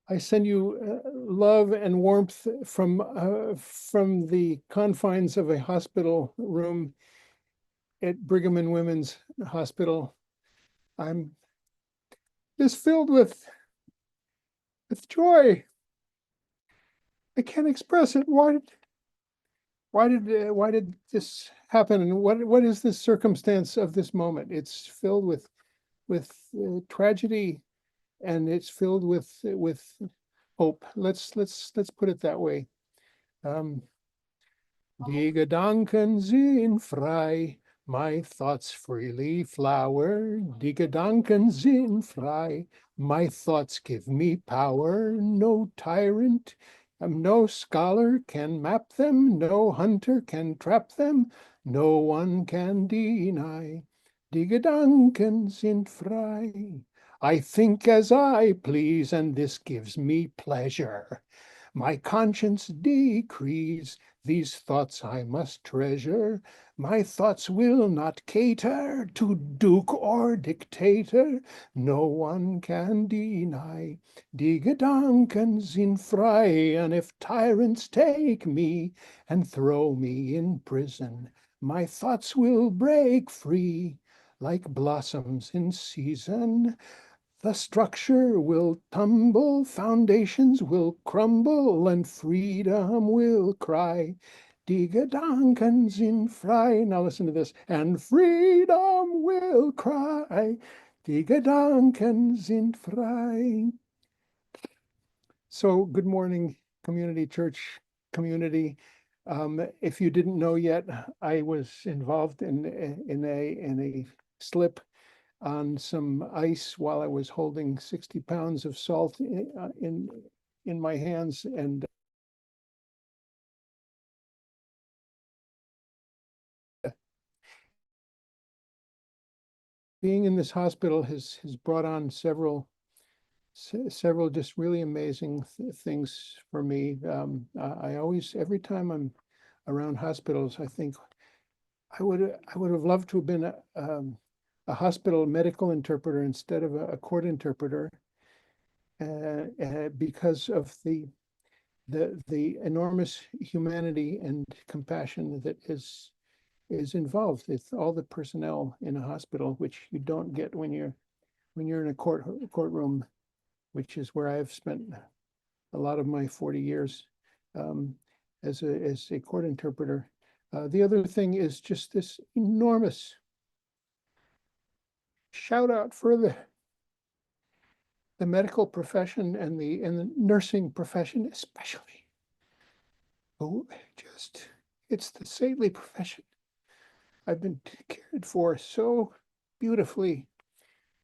I send you love and warmth from the confines of a hospital room at Brigham and Women's Hospital. I'm just filled with joy. I can't express it. Why did this happen? And what is the circumstance of this moment? It's filled with tragedy, and it's filled with hope. Let's put it that way. Die Gedanken sind frei, my thoughts freely flower. Die Gedanken sind frei, my thoughts give me power. No tyrant, no scholar can map them, no hunter can trap them, no one can deny. Die Gedanken sind frei. I think as I please, and this gives me pleasure. My conscience decrees, these thoughts I must treasure. My thoughts will not cater to duke or dictator. No one can deny. Die Gedanken sind frei, and if tyrants take me and throw me in prison, my thoughts will break free like blossoms in season. The structure will tumble, foundations will crumble, and freedom will cry. Die Gedanken sind frei. Now listen to this. And freedom will cry. Die Gedanken sind frei. So good morning, community church community. If you didn't know yet, I was involved in a slip on some ice while I was holding 60 pounds of salt in my hands, and being in this hospital has brought on several just really amazing things for me. I always, every time I'm around hospitals, I think I would have loved to have been a hospital medical interpreter instead of a court interpreter, because of the enormous humanity and compassion that is involved with all the personnel in a hospital, which you don't get when you're in a courtroom, which is where I've spent a lot of my 40 years as a court interpreter. The other thing is just this enormous shout out for the medical profession and the nursing profession, especially. Oh, it's the saintly profession. I've been cared for so beautifully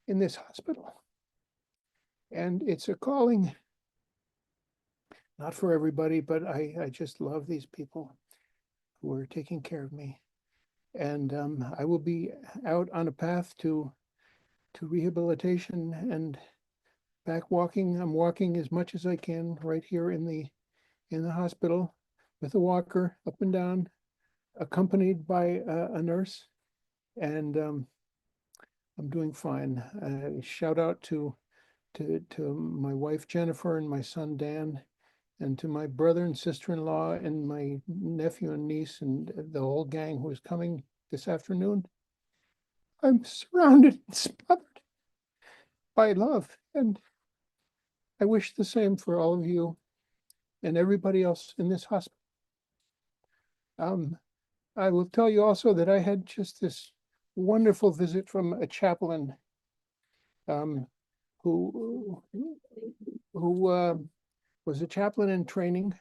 in this hospital. And it's a calling, not for everybody, but I just love these people who are taking care of me. And I will be out on a path to rehabilitation and back walking. I'm walking as much as I can right here in the hospital with a walker up and down, accompanied by a nurse, and I'm doing fine. Shout out to my wife Jennifer and my son Dan, and to my brother and sister-in-law and my nephew and niece and the whole gang who is coming this afternoon. I'm surrounded and smothered by love, and I wish the same for all of you and everybody else in this hospital. I will tell you also that I had just this wonderful visit from a chaplain who was a chaplain in training,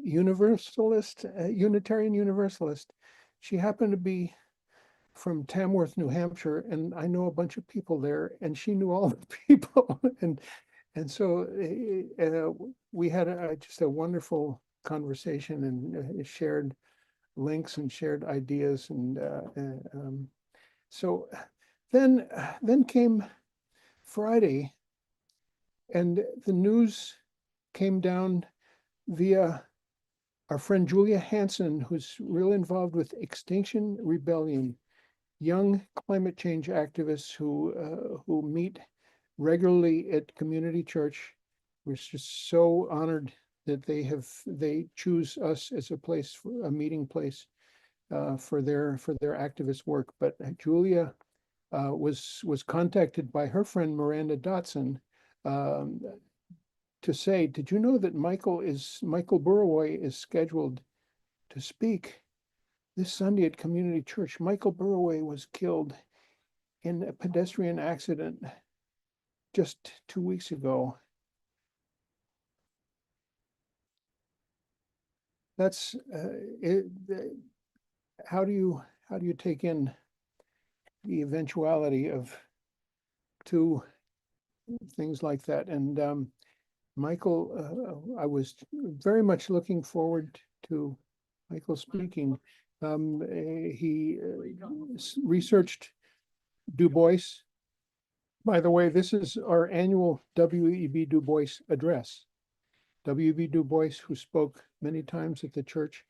Universalist, Unitarian Universalist. She happened to be from Tamworth, New Hampshire, and I know a bunch of people there, and she knew all the people, and so we had just a wonderful conversation and shared links and shared ideas, and so then came Friday, and the news came down via our friend Julia Hansen, who's real involved with Extinction Rebellion, young climate change activists who meet regularly at community church we're just so honored that they choose us as a place, for a meeting place for their activist work. But Julia was contacted by her friend Miranda Dotson um, to say, did you know that Michael Burawoy is scheduled to speak this Sunday at Community Church? Michael Burawoy was killed in a pedestrian accident just 2 weeks ago. That's how do you take in the eventuality of two things like that? And Michael, I was very much looking forward to Michael speaking. He researched Du Bois. By the way, this is our annual W.E.B. Du Bois address. W.E.B. Du Bois, who spoke many times at the church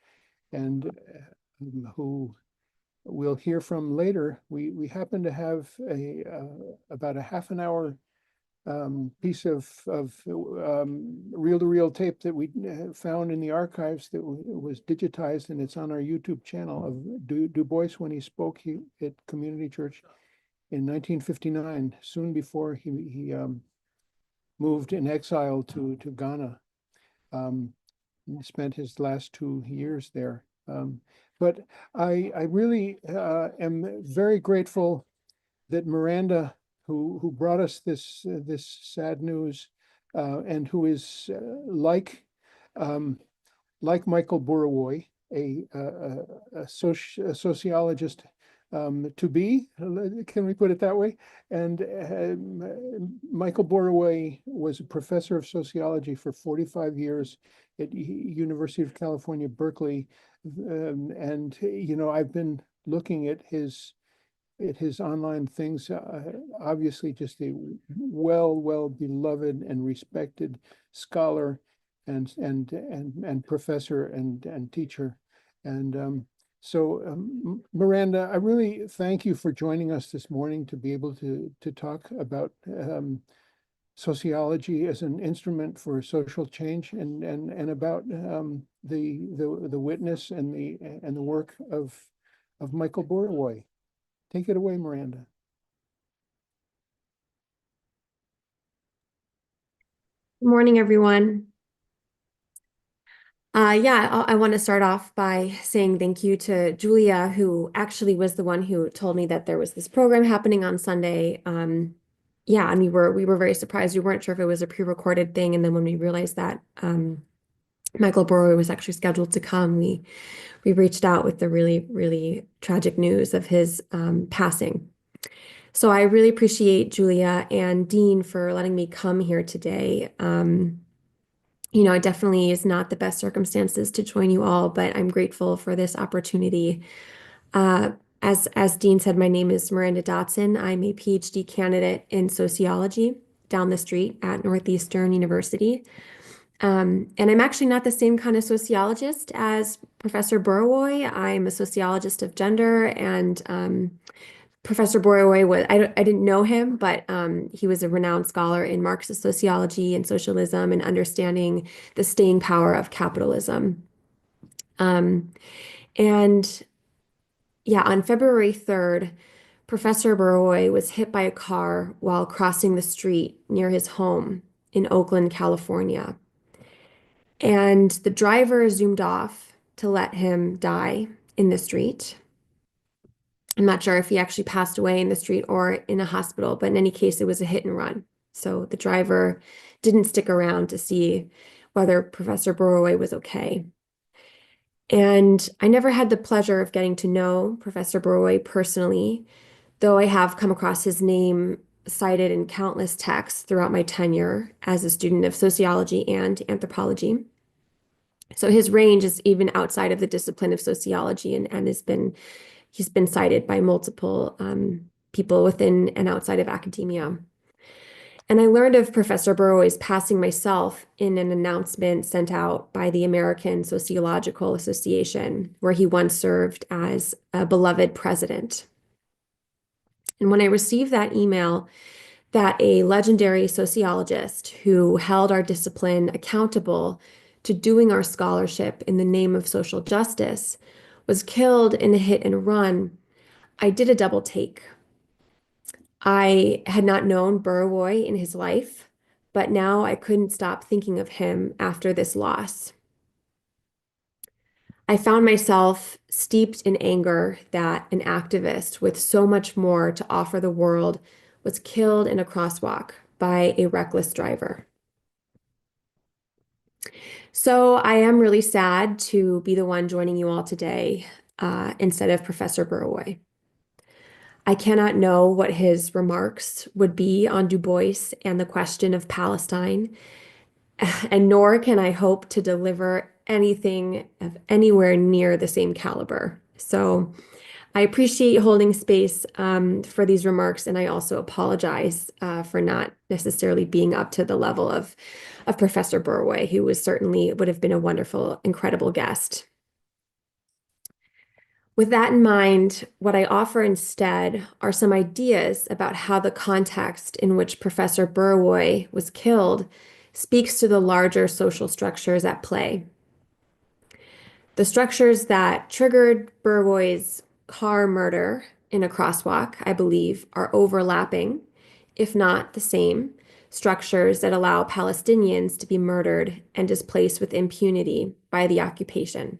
and who we'll hear from later. We happen to have about a half an hour piece of reel-to-reel tape that we found in the archives that was digitized, and it's on our YouTube channel, of Du Bois when he spoke at Community Church in 1959, soon before he moved in exile to Ghana. He spent his last 2 years there. But I really am very grateful that Miranda, who brought us this sad news, and who is like Michael Burawoy, a sociologist to be, can we put it that way? And Michael Burawoy was a professor of sociology for 45 years at University of California, Berkeley. And, I've been looking at his online things, obviously just a well beloved and respected scholar and professor and teacher. And so Miranda, I really thank you for joining us this morning to be able to talk about sociology as an instrument for social change, and about the witness and the work of Michael Burawoy. Take it away, Miranda. Good morning, everyone. I want to start off by saying thank you to Julia, who actually was the one who told me that there was this program happening on Sunday. And we were very surprised. We weren't sure if it was a pre-recorded thing, and then when we realized that Michael Burawoy was actually scheduled to come, we reached out with the really, really tragic news of his passing. So I really appreciate Julia and Dean for letting me come here today. It definitely is not the best circumstances to join you all, but I'm grateful for this opportunity. Uh, as Dean said, my name is Miranda Dotson. I'm a PhD candidate in sociology down the street at Northeastern University. And I'm actually not the same kind of sociologist as Professor Burawoy. I'm a sociologist of gender, and Professor Burawoy I didn't know him, but he was a renowned scholar in Marxist sociology and socialism and understanding the staying power of capitalism. And yeah, on February 3rd, Professor Burawoy was hit by a car while crossing the street near his home in Oakland, California. And the driver zoomed off to let him die in the street. I'm not sure if he actually passed away in the street or in a hospital, but in any case, it was a hit and run. So the driver didn't stick around to see whether Professor Burawoy was okay. And I never had the pleasure of getting to know Professor Burawoy personally, though I have come across his name cited in countless texts throughout my tenure as a student of sociology and anthropology. So his range is even outside of the discipline of sociology, and he's been cited by multiple people within and outside of academia. And I learned of Professor Burawoy's passing myself in an announcement sent out by the American Sociological Association, where he once served as a beloved president. And when I received that email, that a legendary sociologist who held our discipline accountable to doing our scholarship in the name of social justice was killed in a hit and run, I did a double take. I had not known Burawoy in his life, but now I couldn't stop thinking of him after this loss. I found myself steeped in anger that an activist with so much more to offer the world was killed in a crosswalk by a reckless driver. So I am really sad to be the one joining you all today instead of Professor Burawoy. I cannot know what his remarks would be on Du Bois and the question of Palestine, and nor can I hope to deliver anything of anywhere near the same caliber. So I appreciate you holding space for these remarks, and I also apologize for not necessarily being up to the level of Professor Burawoy, who would have been a wonderful, incredible guest. With that in mind, what I offer instead are some ideas about how the context in which Professor Burawoy was killed speaks to the larger social structures at play. The structures that triggered Burawoy's car murder in a crosswalk, I believe, are overlapping, if not the same, structures that allow Palestinians to be murdered and displaced with impunity by the occupation.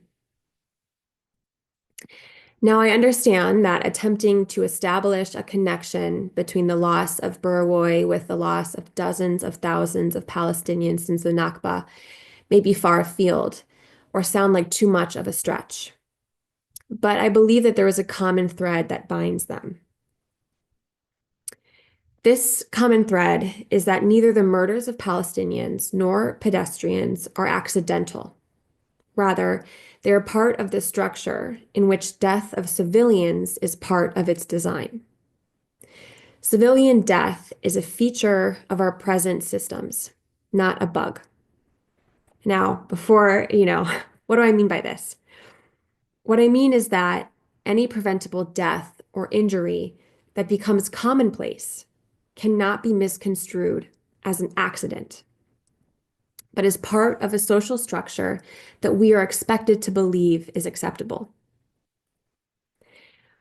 Now, I understand that attempting to establish a connection between the loss of Burawoy with the loss of dozens of thousands of Palestinians since the Nakba may be far afield or sound like too much of a stretch. But I believe that there is a common thread that binds them. This common thread is that neither the murders of Palestinians nor pedestrians are accidental. Rather, they are part of the structure in which death of civilians is part of its design. Civilian death is a feature of our present systems, not a bug. Now, what do I mean by this? What I mean is that any preventable death or injury that becomes commonplace cannot be misconstrued as an accident, but is part of a social structure that we are expected to believe is acceptable.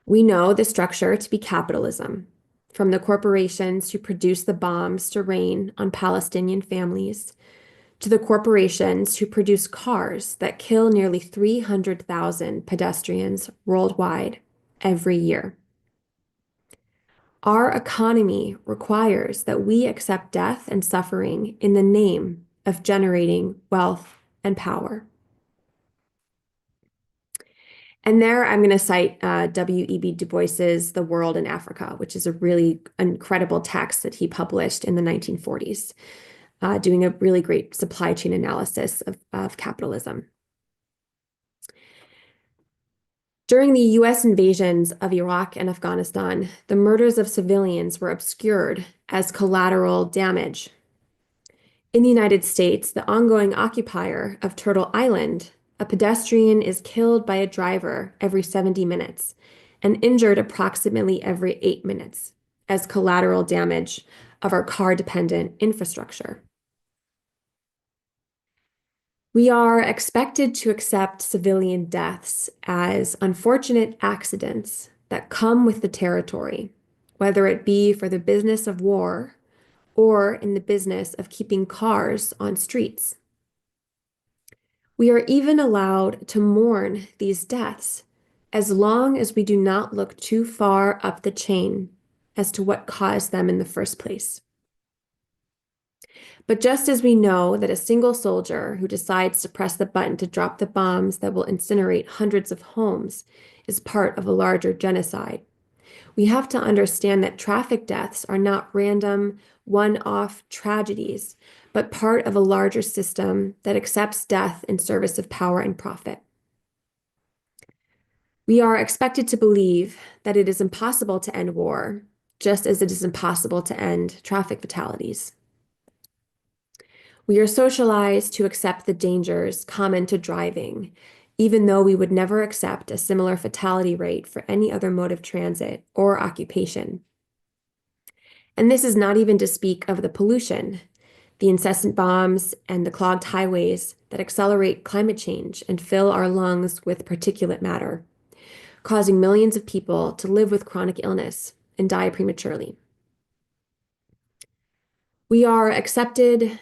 We know the structure to be capitalism, from the corporations who produce the bombs to rain on Palestinian families, to the corporations who produce cars that kill nearly 300,000 pedestrians worldwide every year. Our economy requires that we accept death and suffering in the name of generating wealth and power. And there I'm going to cite W.E.B. Du Bois's The World in Africa, which is a really incredible text that he published in the 1940s, doing a really great supply chain analysis of capitalism. During the US invasions of Iraq and Afghanistan, the murders of civilians were obscured as collateral damage. In the United States, the ongoing occupier of Turtle Island, a pedestrian is killed by a driver every 70 minutes and injured approximately every 8 minutes as collateral damage of our car-dependent infrastructure. We are expected to accept civilian deaths as unfortunate accidents that come with the territory, whether it be for the business of war or in the business of keeping cars on streets. We are even allowed to mourn these deaths as long as we do not look too far up the chain as to what caused them in the first place. But just as we know that a single soldier who decides to press the button to drop the bombs that will incinerate hundreds of homes is part of a larger genocide, we have to understand that traffic deaths are not random, one-off tragedies, but part of a larger system that accepts death in service of power and profit. We are expected to believe that it is impossible to end war, just as it is impossible to end traffic fatalities. We are socialized to accept the dangers common to driving, even though we would never accept a similar fatality rate for any other mode of transit or occupation. And this is not even to speak of the pollution, the incessant bombs and the clogged highways that accelerate climate change and fill our lungs with particulate matter, causing millions of people to live with chronic illness and die prematurely. We are expected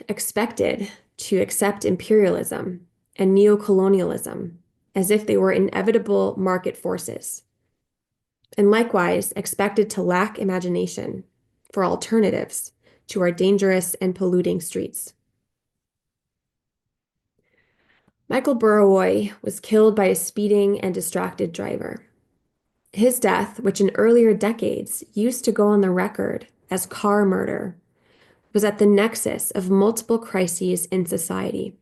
to accept imperialism and neocolonialism as if they were inevitable market forces, and likewise expected to lack imagination for alternatives to our dangerous and polluting streets. Michael Burawoy was killed by a speeding and distracted driver. His death, which in earlier decades used to go on the record as car murder, was at the nexus of multiple crises in society,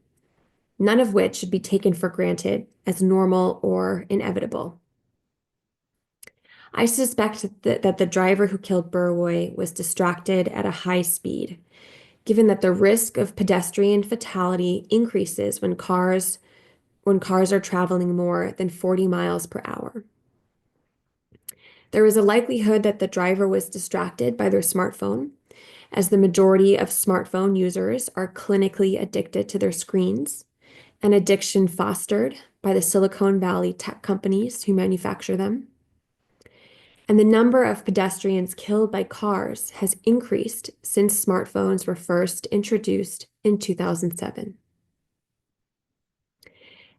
none of which should be taken for granted as normal or inevitable. I suspect that the driver who killed Burawoy was distracted at a high speed, given that the risk of pedestrian fatality increases when cars are traveling more than 40 miles per hour. There is a likelihood that the driver was distracted by their smartphone, as the majority of smartphone users are clinically addicted to their screens, an addiction fostered by the Silicon Valley tech companies who manufacture them. And the number of pedestrians killed by cars has increased since smartphones were first introduced in 2007.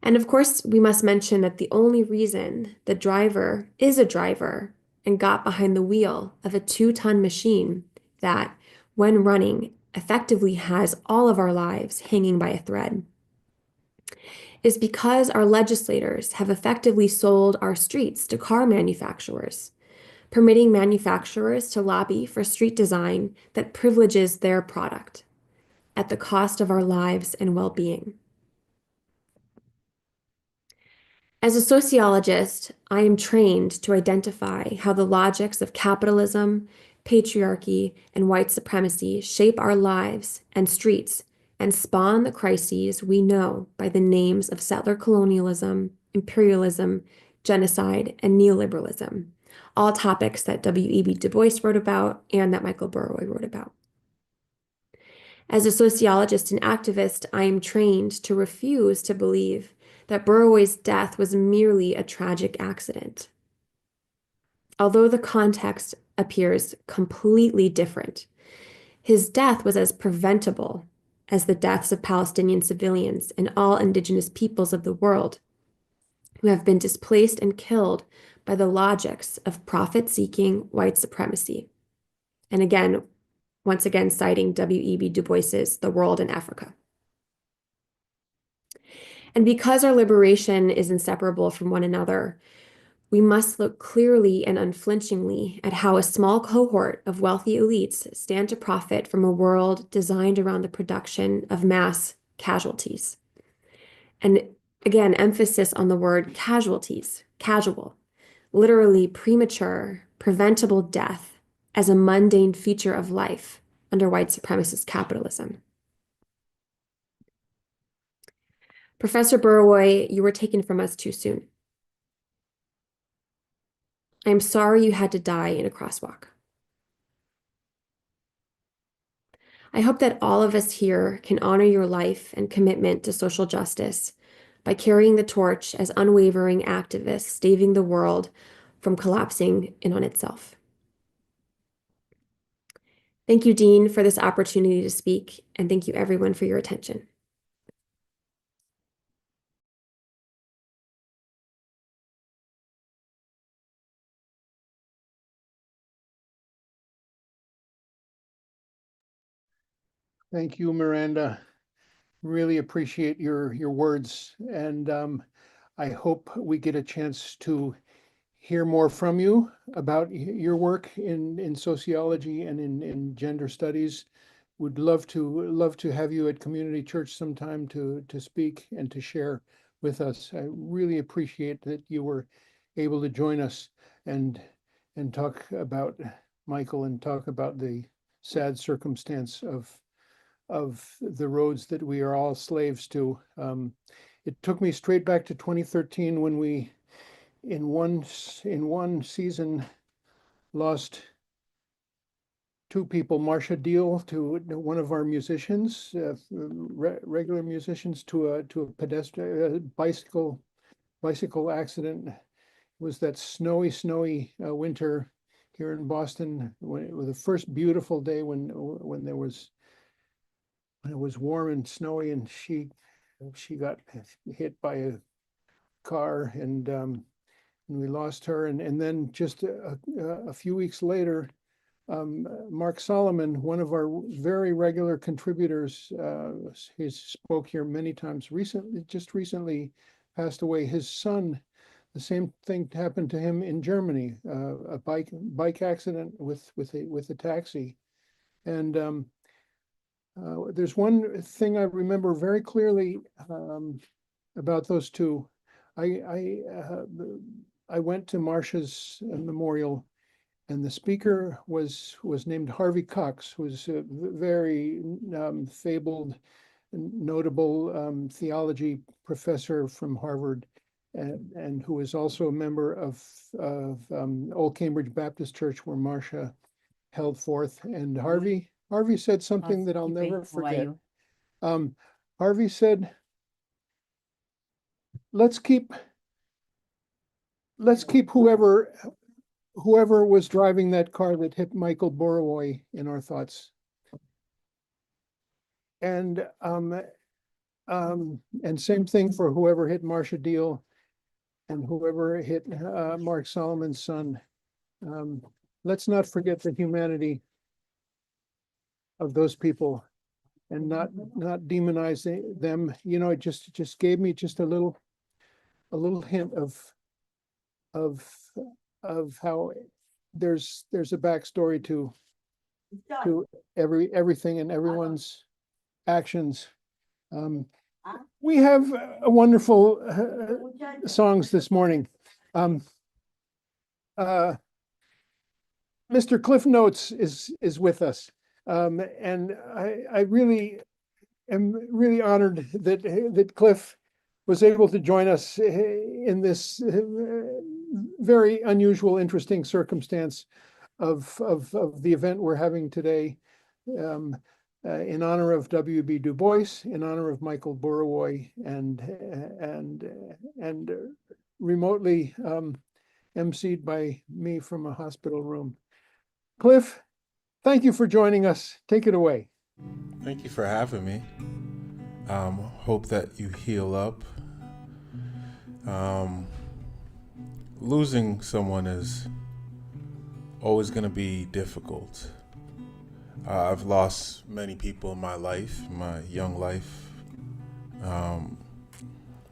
And of course, we must mention that the only reason the driver is a driver and got behind the wheel of a 2-ton machine that, when running, effectively has all of our lives hanging by a thread, is because our legislators have effectively sold our streets to car manufacturers, permitting manufacturers to lobby for street design that privileges their product at the cost of our lives and well-being. As a sociologist, I am trained to identify how the logics of capitalism, patriarchy, and white supremacy shape our lives and streets and spawn the crises we know by the names of settler colonialism, imperialism, genocide, and neoliberalism, all topics that W.E.B. Du Bois wrote about and that Michael Burawoy wrote about. As a sociologist and activist, I am trained to refuse to believe that Burawoy's death was merely a tragic accident. Although the context appears completely different, his death was as preventable as the deaths of Palestinian civilians and all indigenous peoples of the world who have been displaced and killed by the logics of profit-seeking white supremacy. And again, once again, citing W.E.B. Du Bois's The World in Africa. And because our liberation is inseparable from one another, we must look clearly and unflinchingly at how a small cohort of wealthy elites stand to profit from a world designed around the production of mass casualties. And again, emphasis on the word casualties, casual, literally premature, preventable death as a mundane feature of life under white supremacist capitalism. Professor Burawoy, you were taken from us too soon. I am sorry you had to die in a crosswalk. I hope that all of us here can honor your life and commitment to social justice by carrying the torch as unwavering activists saving the world from collapsing in on itself. Thank you, Dean, for this opportunity to speak, and thank you everyone for your attention. Thank you, Miranda. Really appreciate your words, and I hope we get a chance to hear more from you about your work in sociology and in gender studies. Would love to have you at Community Church sometime to speak and to share with us. I really appreciate that you were able to join us and talk about Michael and talk about the sad circumstance of the roads that we are all slaves to. It took me straight back to 2013 when we, in one season, lost two people, Marcia Deal, to one of our musicians, regular musicians, to a pedestrian bicycle accident. It was that snowy winter here in Boston, when it was the first beautiful day when it was warm and snowy, and she got hit by a car, and we lost her. And then just a few weeks later, Mark Solomon, one of our very regular contributors, he's spoke here many times, just recently passed away. His son, the same thing happened to him in Germany, a bike accident with a taxi. And there's one thing I remember very clearly about those two. I went to Marcia's memorial, and the speaker was named Harvey Cox, who's a very fabled, notable theology professor from Harvard, and who was also a member of Old Cambridge Baptist Church, where Marcia held forth. And Harvey said something that I'll never forget. Harvey said, let's keep whoever was driving that car that hit Michael Burawoy in our thoughts. And same thing for whoever hit Marcia Deal and whoever hit Mark Solomon's son. Let's not forget the humanity of those people and not demonize them. You know, it just gave me just a little hint of how there's a backstory to everything and everyone's actions. We have a wonderful songs this morning. Mr. Cliff Notes is with us, and I really am honored that Cliff was able to join us in this very unusual, interesting circumstance of the event we're having today, in honor of W.E.B. Du Bois, in honor of Michael Burawoy, and remotely emceed by me from a hospital room. Cliff, thank you for joining us. Take it away. Thank you for having me. Hope that you heal up. Losing someone is always going to be difficult. I've lost many people in my life, my young life.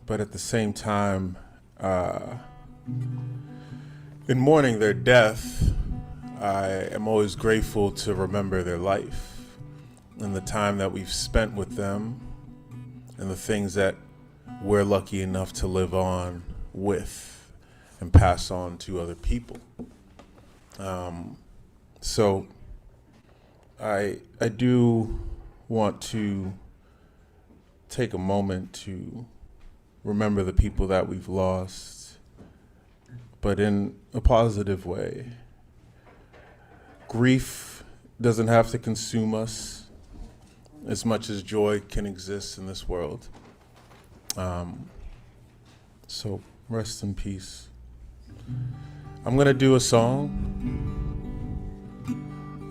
But at the same time, in mourning their death, I am always grateful to remember their life and the time that we've spent with them and the things that we're lucky enough to live on with and pass on to other people. So I do want to take a moment to remember the people that we've lost, but in a positive way. Grief doesn't have to consume us as much as joy can exist in this world. So rest in peace. I'm gonna do a song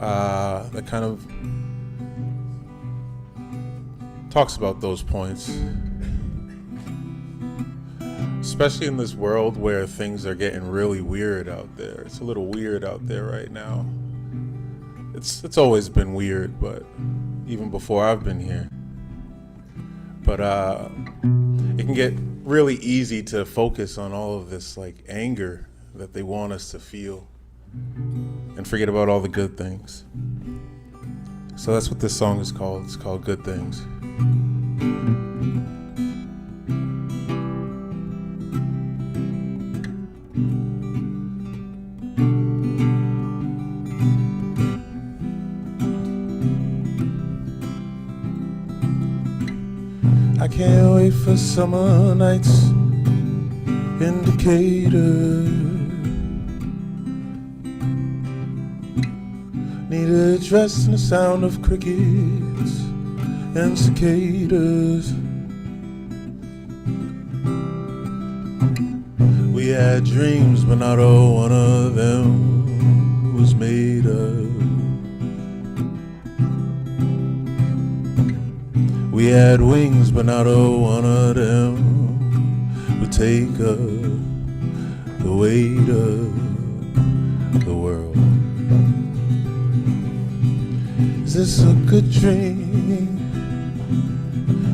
that kind of talks about those points, especially in this world where things are getting really weird out there. It's a little weird out there right now. It's always been weird, but even before I've been here. But it can get really easy to focus on all of this like anger that they want us to feel and forget about all the good things. So that's what this song is called. It's called Good Things. I can't wait for summer nights in Decatur. need a dress and the sound of crickets and cicadas. We had dreams, but not a one of them was made of. We had wings, but not a one of them would take the weight of the world. Is this a good dream?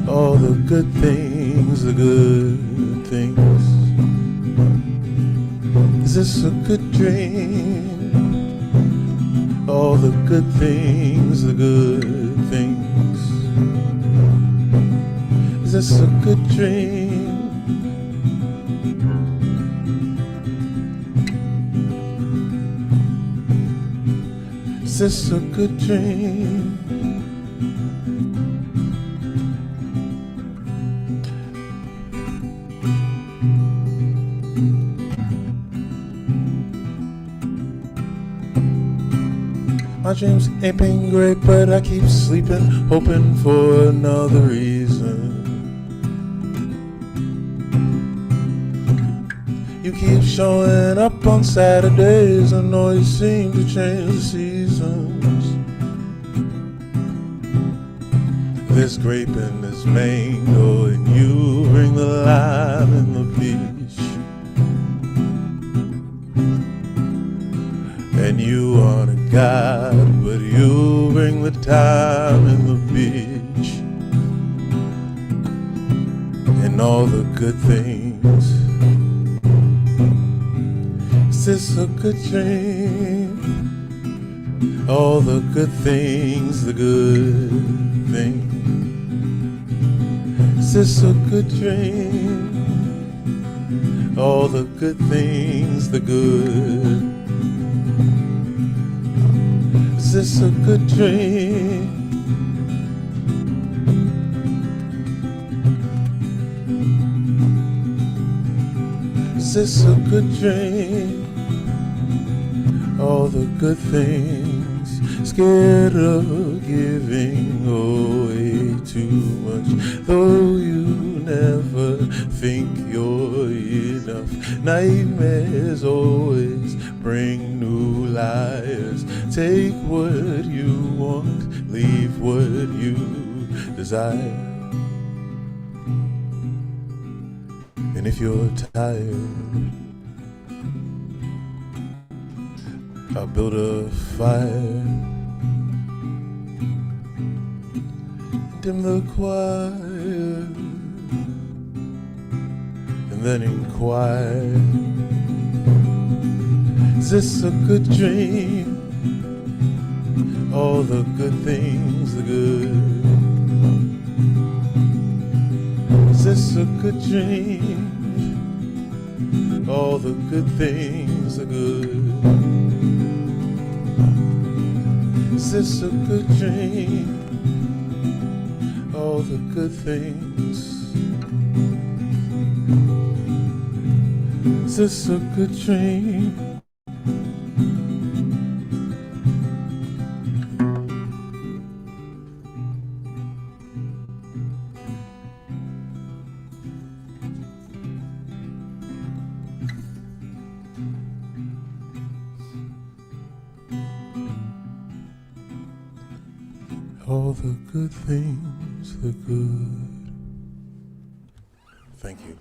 All the good things, the good things. Is this a good dream? All the good things, the good things. Is this a good dream? Is this a good dream? My dreams ain't been great, but I keep sleeping, hoping for another reason. You keep showing up on Saturdays, I know you seem to change the seasons. There's grape and there's mango, and you bring the lime and the peach. And you aren't a god, but you bring the time and the beach. And all the good things. Is this a good dream? All the good things, the good things. Is this a good dream? All the good things, the good. Is this a good dream? Is this a good dream? All the good things, scared of giving away too much, though you never think you're enough. Nightmares always bring new liars. Take what you want, leave what you desire. And if you're tired, I'll build a fire, dim the choir, and then inquire. Is this a good dream? All the good things, the good. Is this a good dream? All the good things, the good. Is this a good dream? All the good things. Is this a good dream? All the good things, the good. Thank you.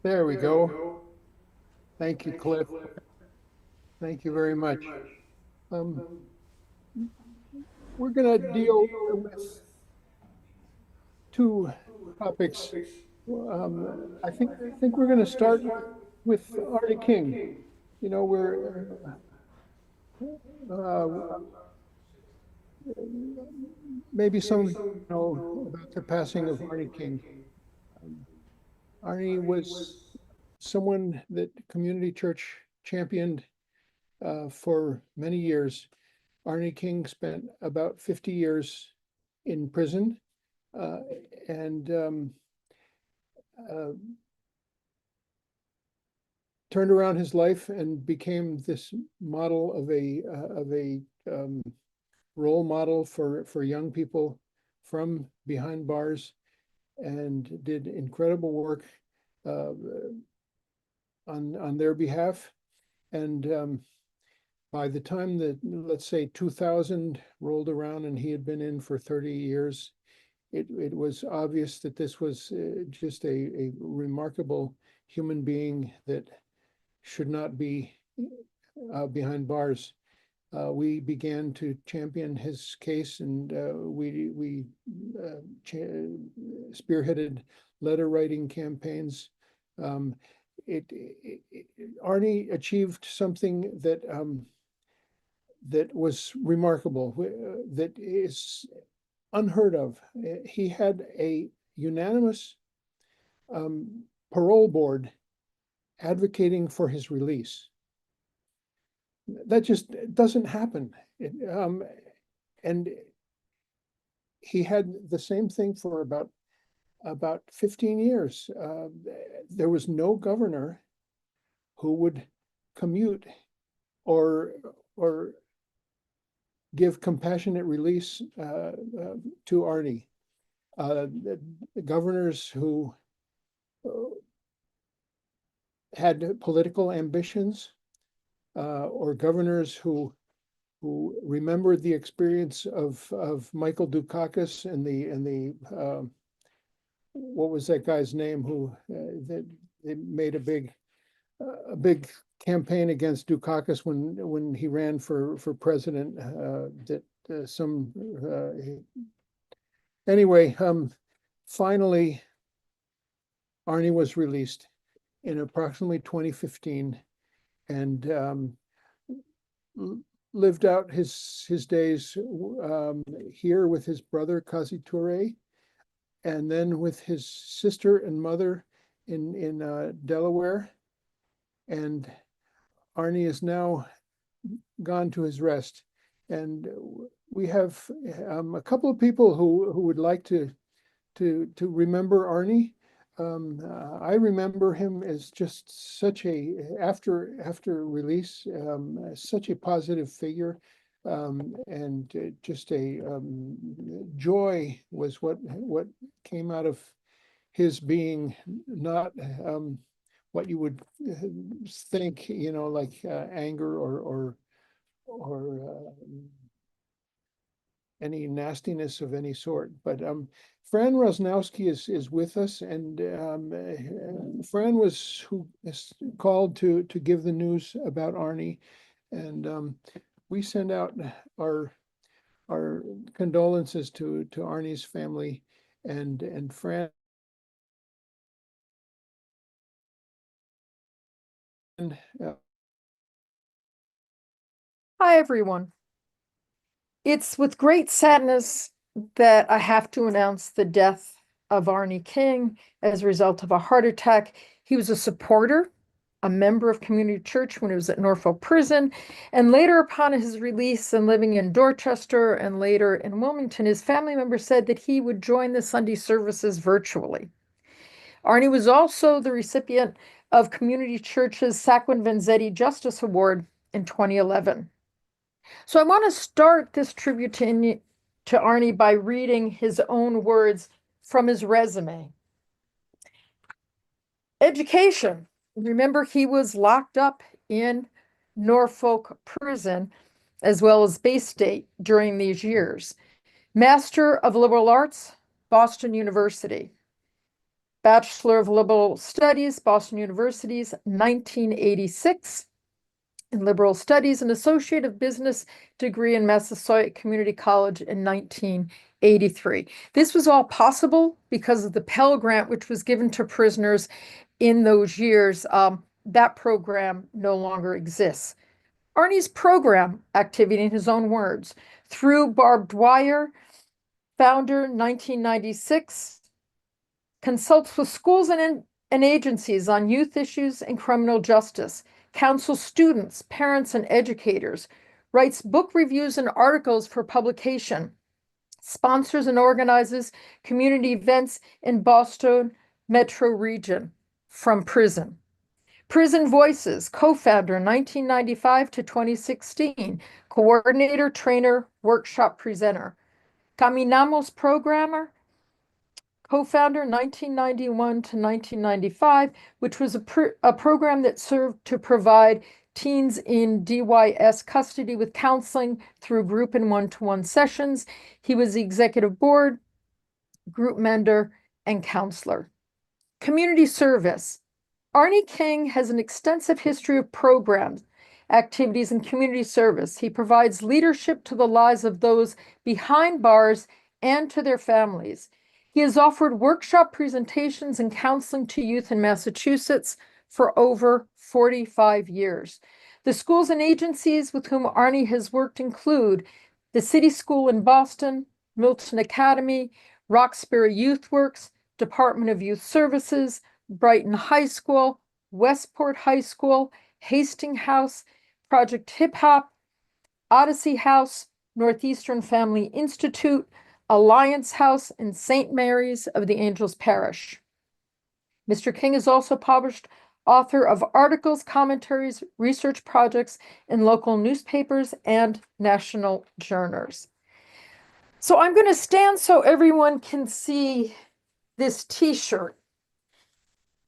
There we go. Thank you, Cliff. Thank you very much. We're going to deal with two topics. I think we're going to start with Arie King. You know, maybe some of you know about the passing of Arie King. Arnie was someone that Community Church championed for many years. Arnie King spent about 50 years in prison, and turned around his life and became this model of a role model for young people from behind bars, and did incredible work on their behalf. And by the time that, let's say, 2000 rolled around and he had been in for 30 years, it was obvious that this was just a remarkable human being that should not be behind bars. We began to champion his case, and we spearheaded letter writing campaigns. Arnie achieved something that was remarkable, that is unheard of. He had a unanimous parole board advocating for his release. That just doesn't happen. And he had the same thing for about 15 years. There was no governor who would commute or give compassionate release to Arnie. The governors who had political ambitions, or governors who remembered the experience of Michael Dukakis and the what was that guy's name who that they made a big campaign against Dukakis when he ran for president. Anyway, finally, Arnie was released in approximately 2015, and lived out his days here with his brother Kazi Toure, and then with his sister and mother in Delaware. And Arnie is now gone to his rest. And we have a couple of people who would like to remember Arnie. I remember him as just such after release, such a positive figure, and just a joy was what came out of his being, not what you would think, like anger or any nastiness of any sort. But Fran Rosnowski is with us, and Fran was who is called to give the news about Arnie, and we send out our condolences to Arnie's family, and Fran. Hi, everyone. It's with great sadness that I have to announce the death of Arnie King as a result of a heart attack. He was a supporter, a member of community church when he was at Norfolk Prison, and later upon his release and living in Dorchester and later in Wilmington, his family members said that he would join the Sunday services virtually. Arnie was also the recipient of Community Church's Sacquin Vanzetti Justice Award in 2011. So I want to start this tribute to Arnie by reading his own words from his resume. Education. Remember, he was locked up in Norfolk Prison as well as Bay State during these years. Master of Liberal Arts, Boston University. Bachelor of Liberal Studies, Boston University's 1986. In Liberal Studies, an Associate of Business degree in Massasoit Community College in 1983. This was all possible because of the Pell Grant, which was given to prisoners in those years. That program no longer exists. Arnie's program activity, in his own words, through barbed wire, founder 1996, consults with schools and agencies on youth issues and criminal justice, counsels students, parents, and educators, writes book reviews and articles for publication, sponsors and organizes community events in Boston metro region from prison. Prison Voices, co-founder 1995 to 2016, coordinator, trainer, workshop presenter. Caminamos programmer, co-founder 1991 to 1995, which was a program that served to provide teens in DYS custody with counseling through group and one-to-one sessions. He was the executive board, group mentor, and counselor. Community service. Arnie King has an extensive history of programs, activities, and community service. He provides leadership to the lives of those behind bars and to their families. He has offered workshop presentations and counseling to youth in Massachusetts for over 45 years. The schools and agencies with whom Arnie has worked include the City School in Boston, Milton Academy, Roxbury Youth Works, Department of Youth Services, Brighton High School, Westport High School, Hastings House, Project Hip Hop, Odyssey House, Northeastern Family Institute, Alliance House, and St. Mary's of the Angels Parish. Mr. King is also published author of articles, commentaries, research projects in local newspapers and national journals. So I'm going to stand so everyone can see this t-shirt,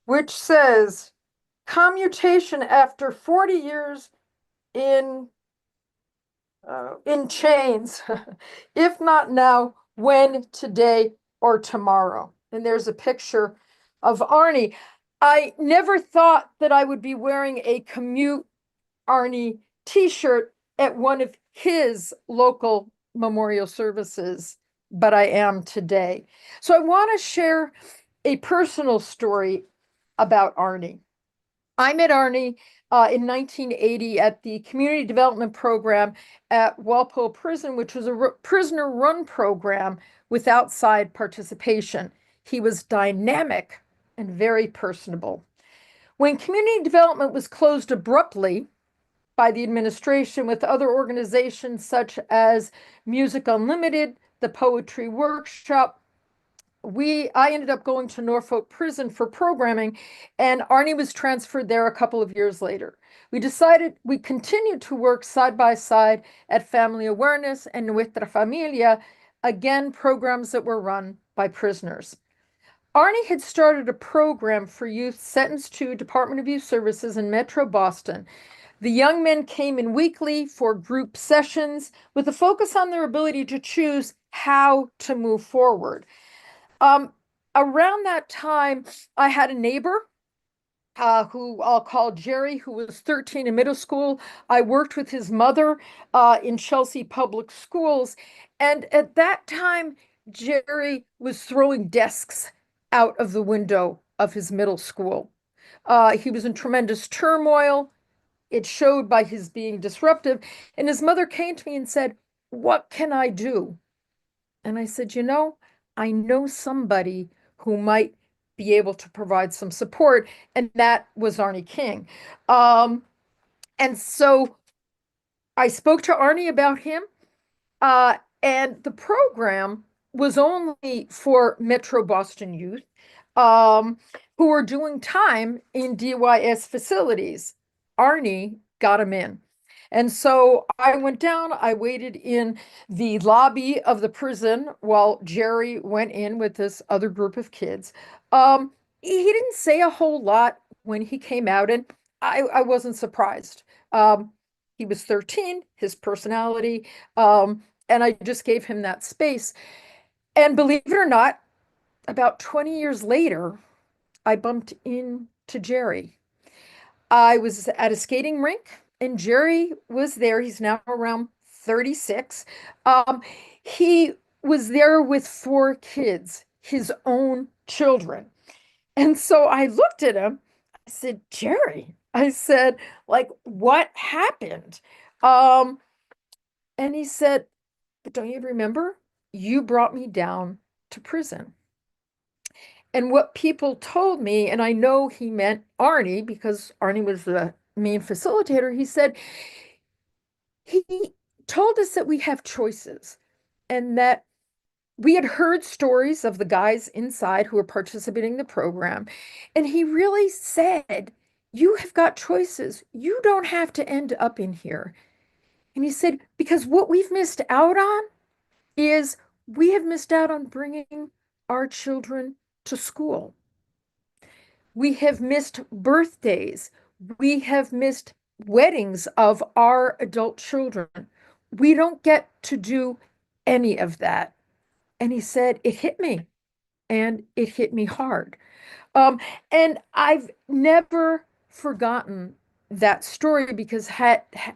which says commutation after 40 years in chains. If not now, when, today, or tomorrow. And there's a picture of Arnie. I never thought that I would be wearing a Commute Arnie t-shirt at one of his local memorial services, but I am today. So I want to share a personal story about Arnie. I met Arnie in 1980 at the Community Development Program at Walpole Prison, which was a prisoner-run program with outside participation. He was dynamic and very personable. When community development was closed abruptly by the administration with other organizations such as Music Unlimited, the Poetry Workshop, I ended up going to Norfolk Prison for programming, and Arnie was transferred there a couple of years later. We decided we continued to work side by side at Family Awareness and Nuestra Familia, again, programs that were run by prisoners. Arnie had started a program for youth sentenced to Department of Youth Services in Metro Boston. The young men came in weekly for group sessions with a focus on their ability to choose how to move forward. Around that time, I had a neighbor who I'll call Jerry, who was 13 in middle school. I worked with his mother in Chelsea Public Schools. And at that time, Jerry was throwing desks out of the window of his middle school. He was in tremendous turmoil. It showed by his being disruptive. And his mother came to me and said, "What can I do?" And I said, I know somebody who might be able to provide some support, and that was Arnie King. And so I spoke to Arnie about him, and the program was only for Metro Boston youth who were doing time in DYS facilities. Arnie got him in. And so I went down, I waited in the lobby of the prison while Jerry went in with this other group of kids. He didn't say a whole lot when he came out, and I wasn't surprised. He was 13, his personality, and I just gave him that space. And believe it or not, about 20 years later, I bumped into Jerry. I was at a skating rink, and Jerry was there. He's now around 36. He was there with 4 kids, his own children. And so I looked at him. I said, "Jerry," I said, like, "what happened?" And he said, "But don't you remember? You brought me down to prison." And what people told me, and I know he meant Arnie because Arnie was the main facilitator, he said, he told us that we have choices and that we had heard stories of the guys inside who were participating in the program. And he really said, you have got choices. You don't have to end up in here. And he said, because what we've missed out on is we have missed out on bringing our children to school. We have missed birthdays. We have missed weddings of our adult children. We don't get to do any of that. And he said, it hit me and it hit me hard. Um, and I've never forgotten that story because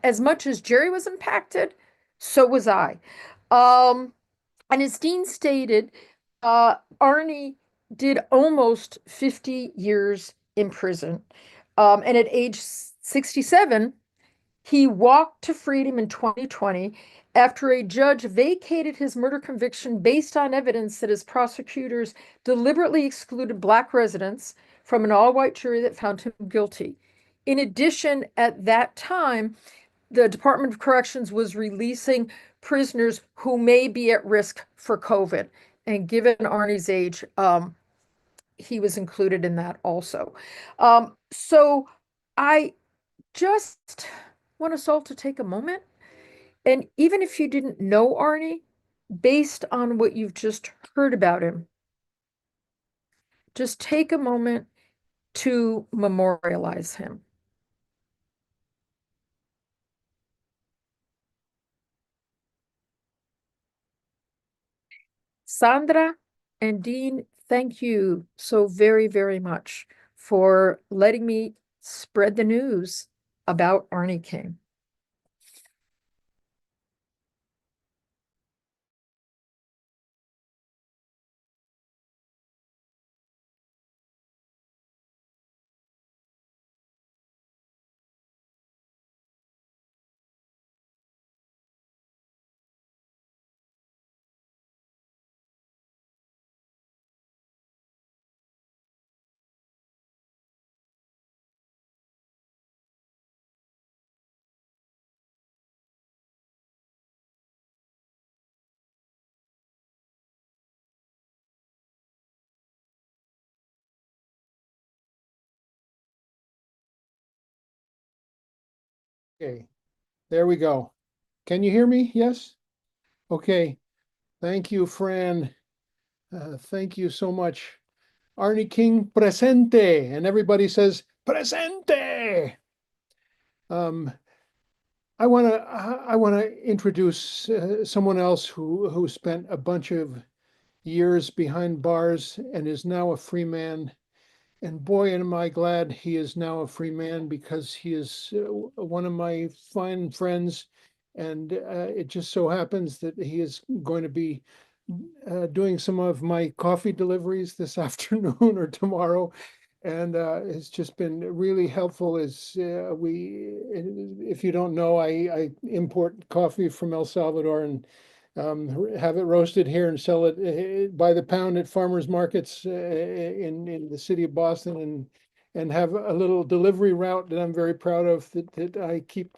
as much as Jerry was impacted, so was I. Um, and as Dean stated, Arnie did almost 50 years in prison. And at age 67, he walked to freedom in 2020 after a judge vacated his murder conviction based on evidence that his prosecutors deliberately excluded Black residents from an all-white jury that found him guilty. In addition, at that time, the Department of Corrections was releasing prisoners who may be at risk for COVID. And given Arnie's age, he was included in that also. So I just want us all to take a moment. And even if you didn't know Arnie, based on what you've just heard about him, just take a moment to memorialize him. Sandra and Dean, thank you so very, very much for letting me spread the news about Arnie King. Okay, there we go. Can you hear me? Yes? Okay. Thank you, Fran. Thank you so much. Arnie King presente, and everybody says presente. Um, I want to introduce someone else who spent a bunch of years behind bars and is now a free man. And boy, am I glad he is now a free man because he is one of my fine friends. And it just so happens that he is going to be doing some of my coffee deliveries this afternoon or tomorrow. And it's just been really helpful as if you don't know, I import coffee from El Salvador and have it roasted here and sell it by the pound at farmers markets in the city of Boston, and have a little delivery route that I'm very proud of that I keep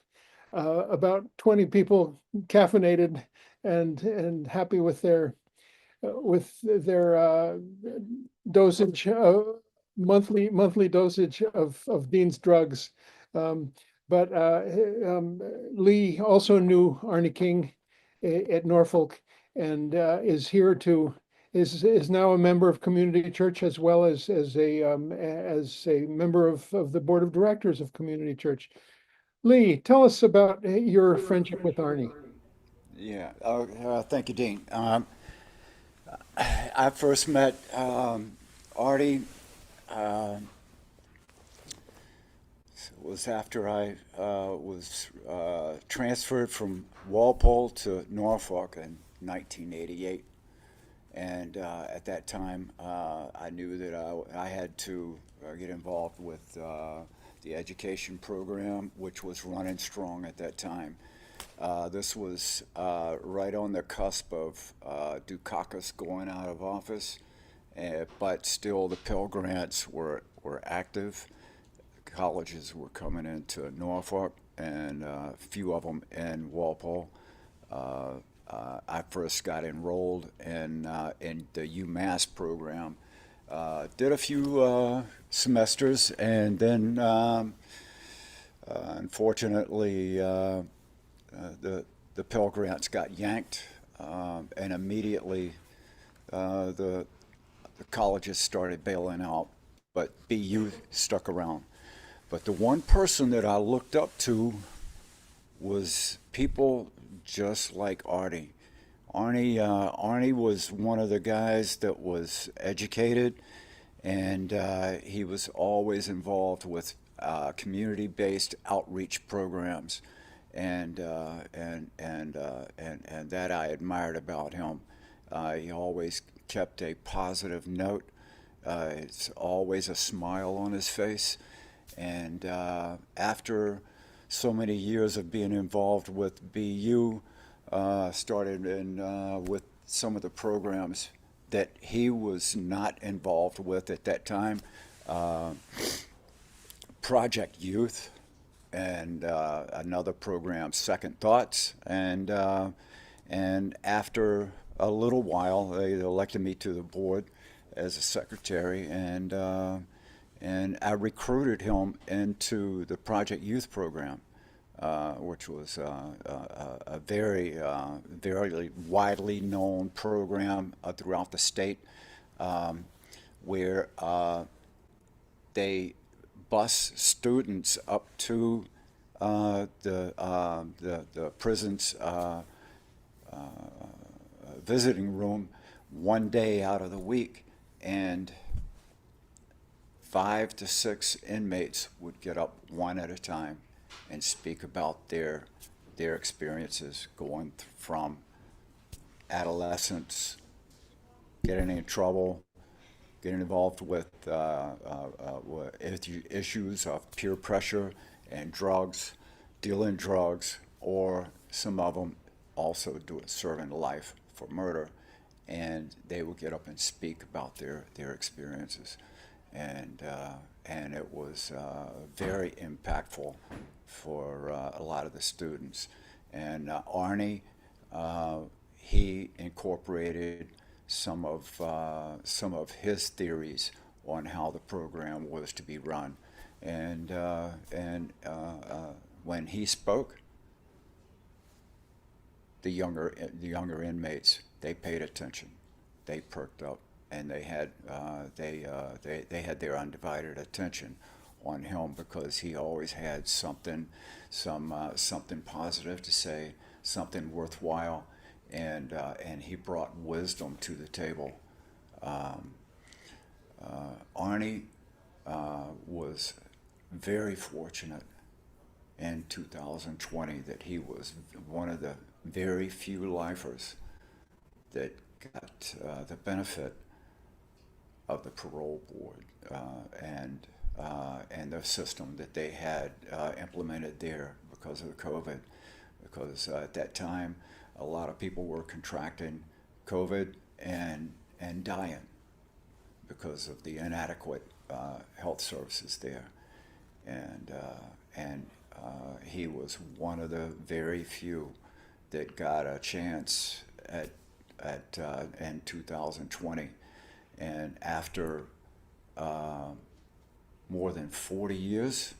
about 20 people caffeinated and happy with their dosage monthly dosage of Dean's drugs. Um, but Lee also knew Arnie King at Norfolk and is now a member of Community Church as well as a member of the board of directors of Community Church. Lee, tell us about your friendship with Arnie. Yeah, thank you, Dean. I first met Artie was after I was transferred from Walpole to Norfolk in 1988. And at that time, I knew that I had to get involved with the education program, which was running strong at that time. This was right on the cusp of Dukakis going out of office, but still the Pell Grants were active. Colleges were coming into Norfolk. and a few of them in Walpole. I first got enrolled in the UMass program, did a few semesters, and then unfortunately the Pell Grants got yanked, and immediately the colleges started bailing out, but BU stuck around. But the one person that I looked up to was people just like Arnie. Arnie was one of the guys that was educated, and he was always involved with community-based outreach programs, and that I admired about him. He always kept a positive note. It's always a smile on his face, and after so many years of being involved with BU, started with some of the programs that he was not involved with at that time. Project Youth, and another program, Second Thoughts, and after a little while, they elected me to the board as a secretary, and I recruited him into the Project Youth program, which was a very, very widely known program throughout the state, where they bus students up to the prison's visiting room one day out of the week, and 5 to 6 inmates would get up one at a time and speak about their experiences going from adolescence, getting in trouble, getting involved with issues of peer pressure and drugs, dealing drugs, or some of them also serving life for murder. And they would get up and speak about their experiences. And it was very impactful for a lot of the students. And Arnie, he incorporated some of his theories on how the program was to be run, and when he spoke, the younger inmates, they paid attention, they perked up, and they had their undivided attention on him, because he always had something positive to say, something worthwhile. And he brought wisdom to the table. Arnie was very fortunate in 2020 that he was one of the very few lifers that got the benefit of the parole board and the system that they had implemented there because of the COVID. Because at that time, a lot of people were contracting COVID and dying because of the inadequate health services there, and he was one of the very few that got a chance in 2020, and after more than 40 years,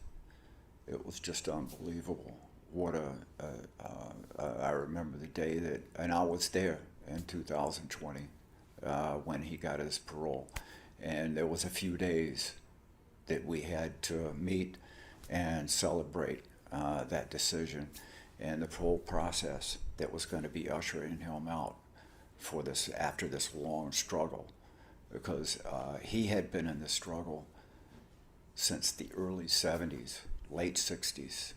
it was just unbelievable. What I remember the day that, and I was there in 2020 when he got his parole, and there was a few days that we had to meet and celebrate that decision and the whole process that was going to be ushering him out for this, after this long struggle, because he had been in the struggle since the early 70s, late 60s.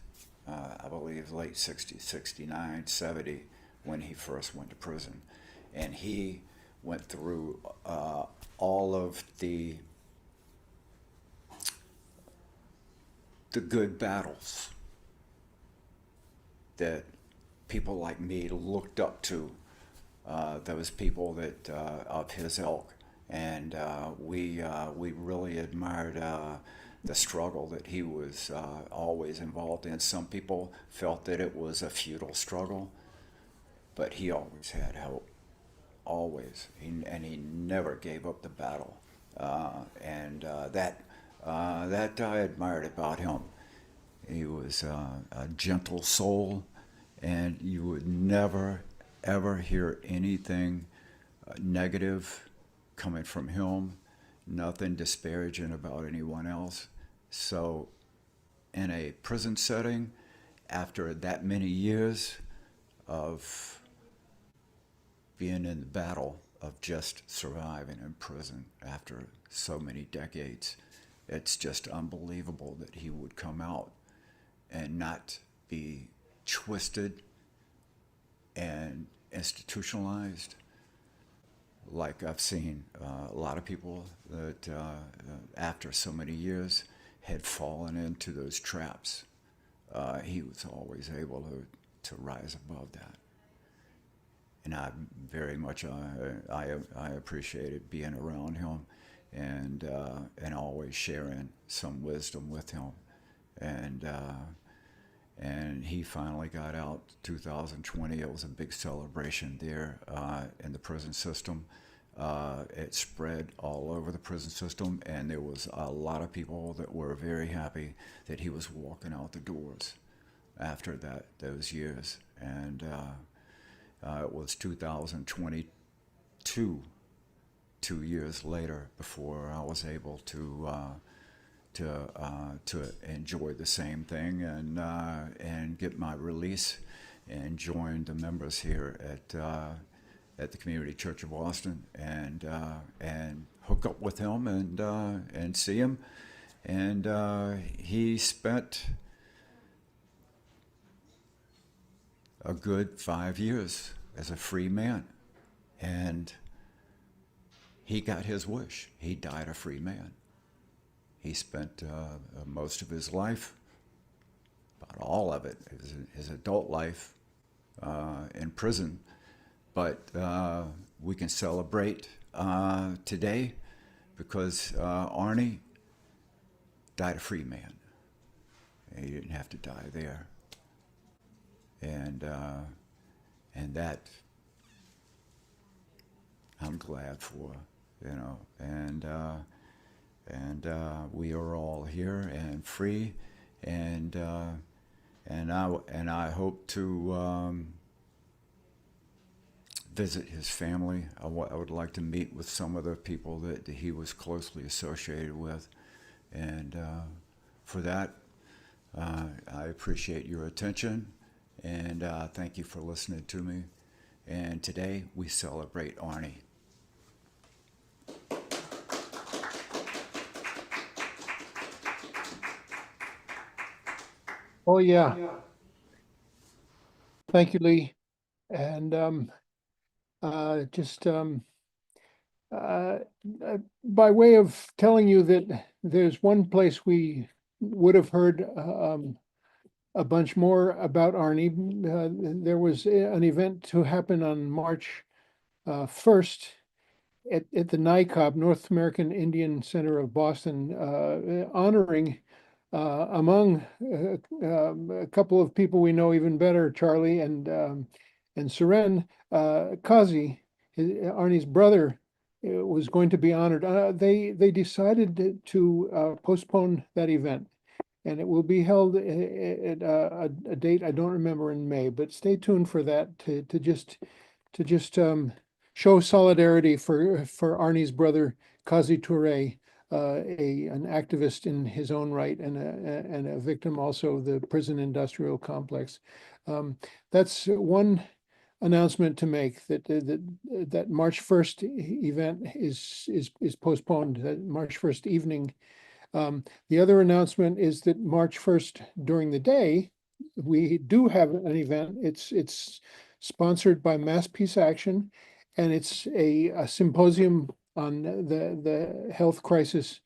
I believe late 60s, 69, 70, when he first went to prison. And he went through all of the good battles that people like me looked up to, those people that of his ilk. And we really admired the struggle that he was always involved in. Some people felt that it was a futile struggle, but he always had hope, always. And he never gave up the battle. That I admired about him. He was a gentle soul, and you would never, ever hear anything negative coming from him, nothing disparaging about anyone else. So in a prison setting, after that many years of being in the battle of just surviving in prison after so many decades, it's just unbelievable that he would come out and not be twisted and institutionalized like I've seen a lot of people that after so many years had fallen into those traps. He was always able to rise above that. And I very much I appreciated being around him and always sharing some wisdom with him. And he finally got out 2020. It was a big celebration there in the prison system. It spread all over the prison system, and there was a lot of people that were very happy that he was walking out the doors after those years. And it was 2022, 2 years later, before I was able to enjoy the same thing and get my release and join the members here at the Community Church of Boston and hook up with him and see him. And he spent a good 5 years as a free man, and he got his wish. He died a free man. He spent most of his life, about all of it, his adult life, in prison. But we can celebrate today because Arnie died a free man. He didn't have to die there. And that I'm glad for, and we are all here and free, and I hope to visit his family. I would like to meet with some of the people that he was closely associated with, and for that, I appreciate your attention, and thank you for listening to me. And today we celebrate Arnie. Oh, yeah. Thank you, Lee. And by way of telling you that there's one place we would have heard a bunch more about Arnie. There was an event to happen on March 1st at the NICOB, North American Indian Center of Boston, honoring among a couple of people we know even better, Charlie and Seren, Kazi, Arnie's brother, was going to be honored. They decided to postpone that event, and it will be held at a date I don't remember in May. But stay tuned for that to just show solidarity for Arnie's brother Kazi Touré, an activist in his own right and a victim also of the prison industrial complex. That's one announcement to make, that March 1st event is postponed, that March 1st evening. The other announcement is that March 1st during the day, we do have an event. It's sponsored by Mass Peace Action, and it's a symposium on the health crisis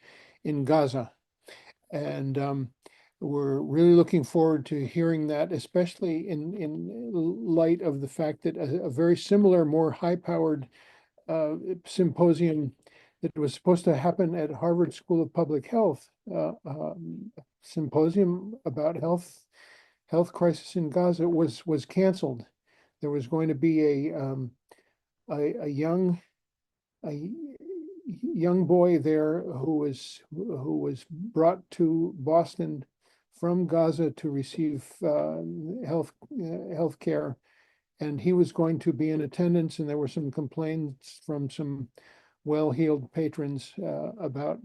in Gaza. And we're really looking forward to hearing that, especially in light of the fact that a very similar, more high-powered symposium that was supposed to happen at Harvard School of Public Health, symposium about health crisis in Gaza was canceled. There was going to be a young boy there who was brought to Boston from Gaza to receive health care, and he was going to be in attendance. And there were some complaints from some well-heeled patrons about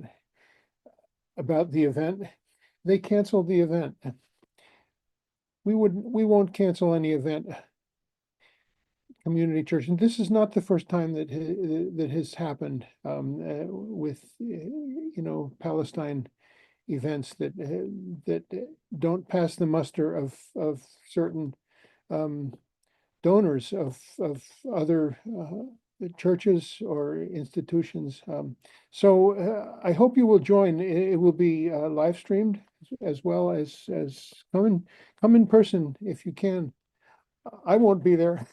the event. They canceled the event. We won't cancel any event. Community church, and this is not the first time that has happened with Palestine events that don't pass the muster of certain donors of other churches or institutions. So I hope you will join. It will be live streamed as well as come in person if you can. I won't be there.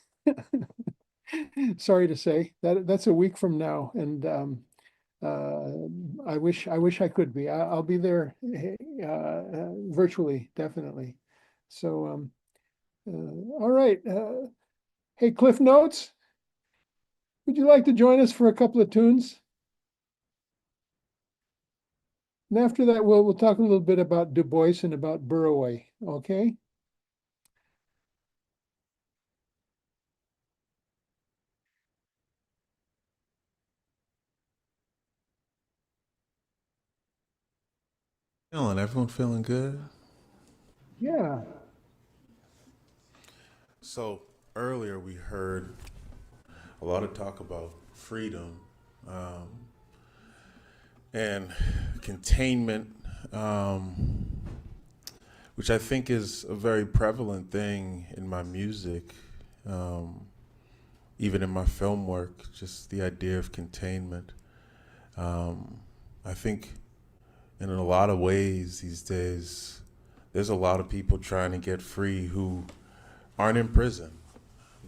Sorry to say that's a week from now, and I wish I could be. I'll be there virtually, definitely. So all right. Hey, Cliff Notes, would you like to join us for a couple of tunes? And after that, we'll talk a little bit about Du Bois and about Burawoy. Okay. Everyone feeling good? Yeah. So earlier we heard a lot of talk about freedom and containment, which I think is a very prevalent thing in my music, even in my film work, just the idea of containment. I think in a lot of ways these days, there's a lot of people trying to get free who aren't in prison.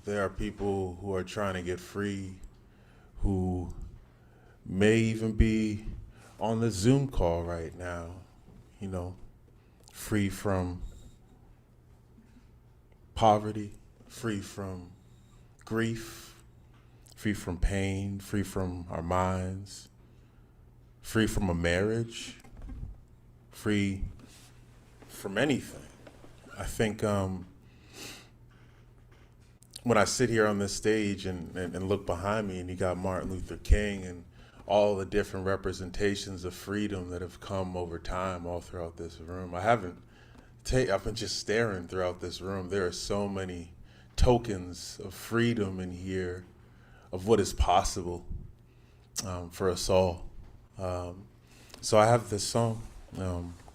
There are people who are trying to get free who may even be on the Zoom call right now, free from poverty, free from grief, free from pain, free from our minds, free from a marriage, free from anything. I think when I sit here on this stage and look behind me, and you got Martin Luther King and all the different representations of freedom that have come over time all throughout this room. I've been just staring throughout this room. There are so many tokens of freedom in here, of what is possible for us all. So I have this song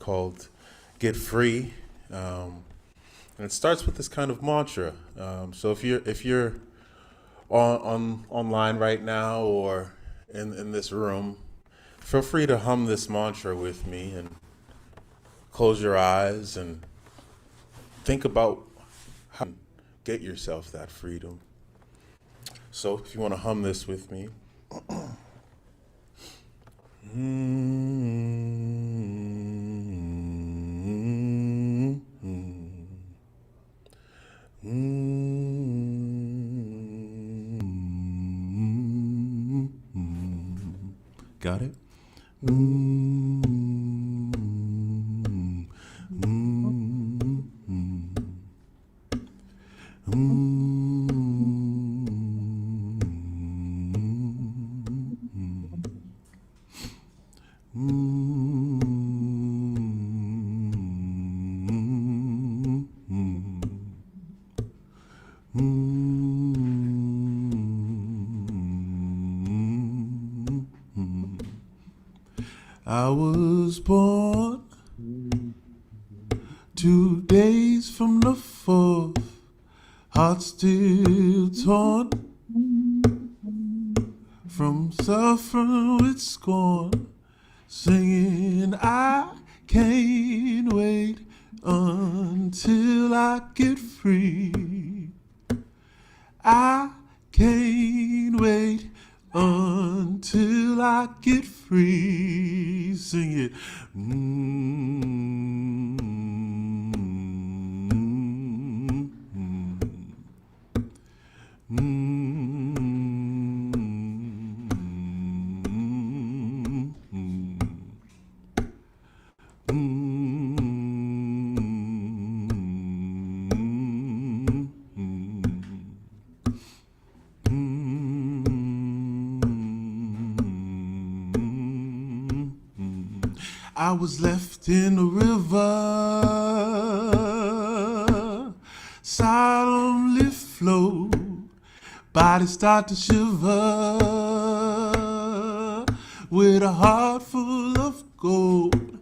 called Get Free, and it starts with this kind of mantra. So if you're online right now or in this room, feel free to hum this mantra with me and close your eyes and think about how to get yourself that freedom. So if you want to hum this with me. Got it? I was born 2 days from the 4th, heart still torn from suffering with scorn, singing I can't wait until I get free. I can't wait until I get free. Sing it. I was left in the river, solemnly flow, body start to shiver, with a heart full of gold,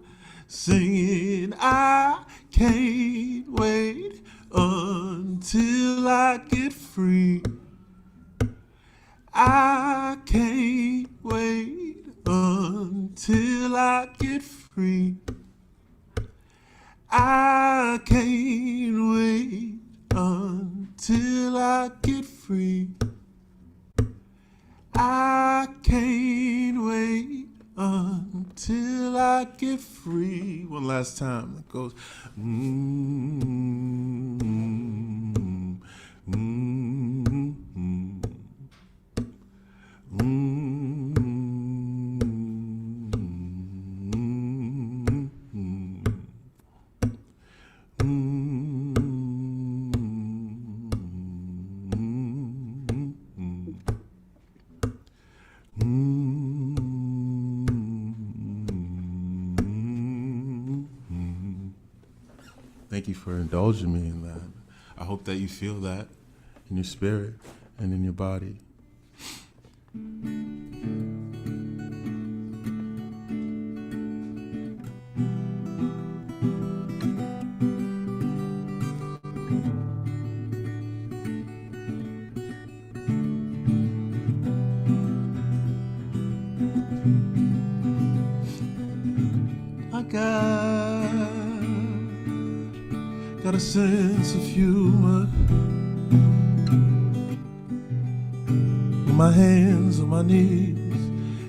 singing I can't wait until I get free. I can't wait until I get free. I can't wait until I get free. I can't wait until I get free. One last time. It goes. Thank you for indulging me in that. I hope that you feel that in your spirit and in your body. I got a sense of humor. My hands on my knees,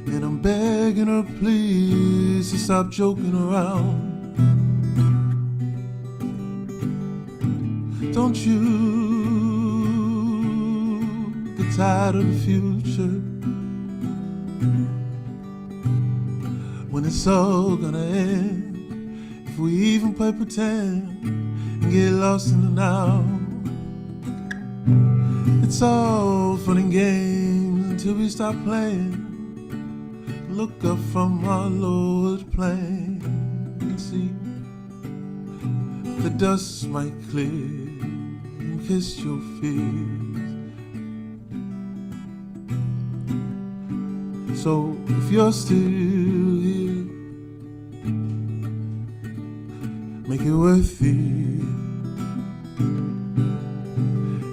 and I'm begging her please to stop joking around. Don't you get tired of the future, when it's all gonna end, if we even play pretend and get lost in the now. It's all fun and games until we stop playing. Look up from our lowered plane and see the dust might clear and kiss your fears. So if you're still here, make it worth it.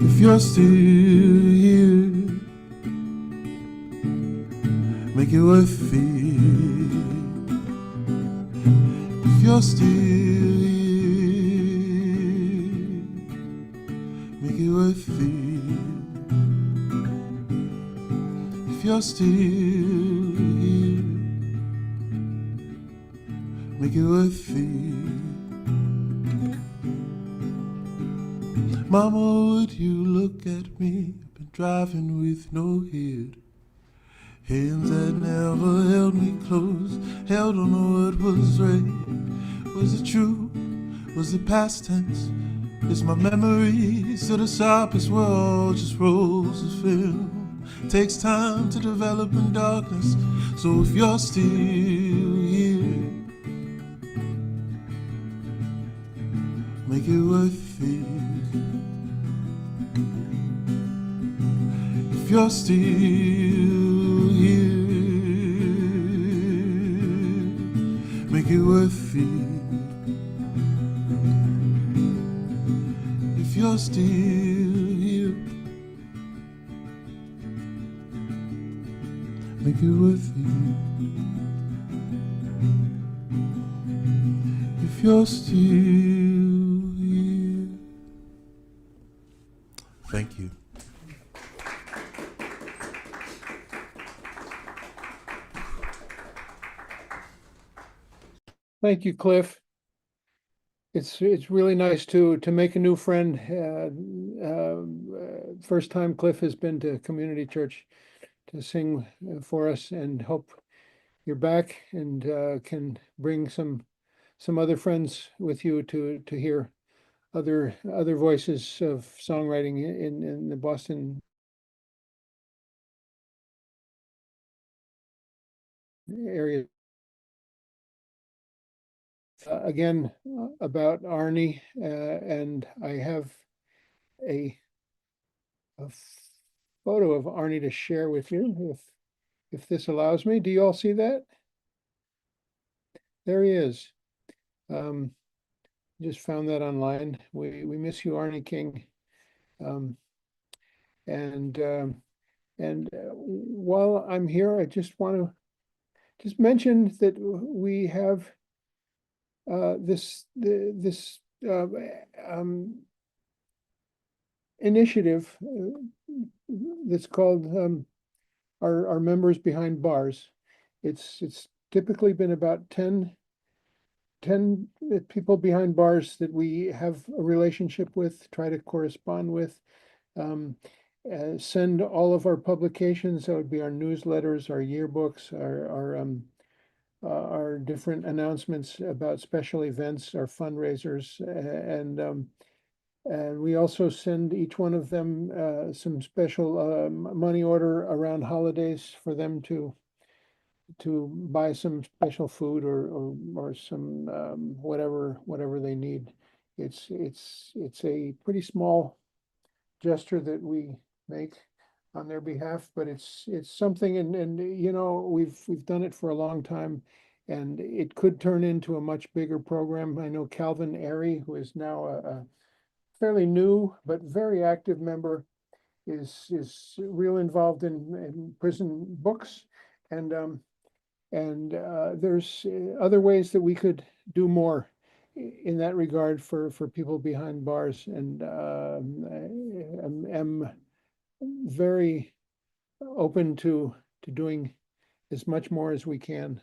If you're still here, make it worth it. If you're still here, make it worth it. If you're still here, make it worth it. Mama, would you look at me? I've been driving with no head. Hands that never held me close, held on what was right. Was it true? Was it past tense? Is my memory still the sharpest? We're all just rolls of film. Takes time to develop in darkness. So if you're still here, make it worth it. If you're still here, make it worth it. If you're still here, make it worth it. If you're still here. Thank you. Thank you, Cliff. It's really nice to make a new friend. First time Cliff has been to community church to sing for us, and hope you're back and can bring some other friends with you to hear other voices of songwriting in the Boston area. Again, about Arnie, and I have a a photo of Arnie to share with you, if this allows me. Do you all see that? There he is. Just found that online. We miss you, Arnie King. Um, and while I'm here, I just want to just mention that we have this initiative that's called our members behind bars. It's typically been about 10 people behind bars that we have a relationship with, try to correspond with, send all of our publications. That would be our newsletters, our yearbooks, our different announcements about special events, our fundraisers, and we also send each one of them some special money order around holidays for them to buy some special food or some whatever they need. It's a pretty small gesture that we make on their behalf, but it's something, and you know, we've done it for a long time, and it could turn into a much bigger program. I know Calvin Arie, who is now a fairly new but very active member, is real involved in prison books, and there's other ways that we could do more in that regard for people behind bars, and am very open to doing as much more as we can.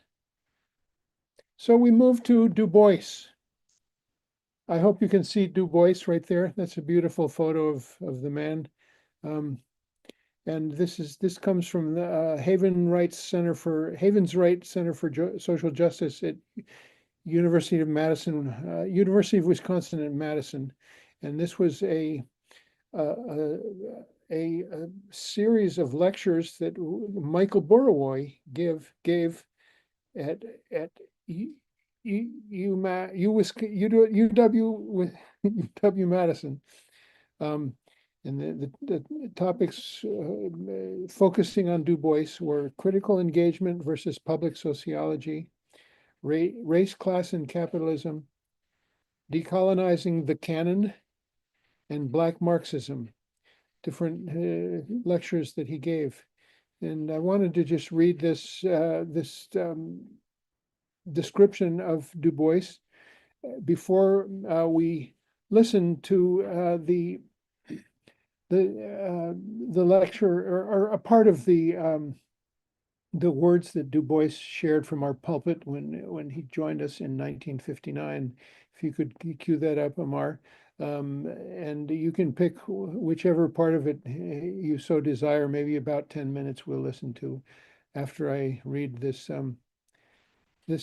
So we move to Du Bois. I hope you can see Du Bois right there. That's a beautiful photo of the man. And this comes from the Havens Right Center for Social Justice at University of Wisconsin at Madison. And this was a series of lectures that Michael Burawoy gave at UW Madison. And the topics focusing on Du Bois were critical engagement versus public sociology, race, class, and capitalism, decolonizing the canon, and Black Marxism, different lectures that he gave. And I wanted to just read this description of Du Bois before we listen to the lecture, or a part of the words that Du Bois shared from our pulpit when he joined us in 1959. If you could cue that up, Amar. And you can pick whichever part of it you so desire. Maybe about 10 minutes we'll listen to after I read this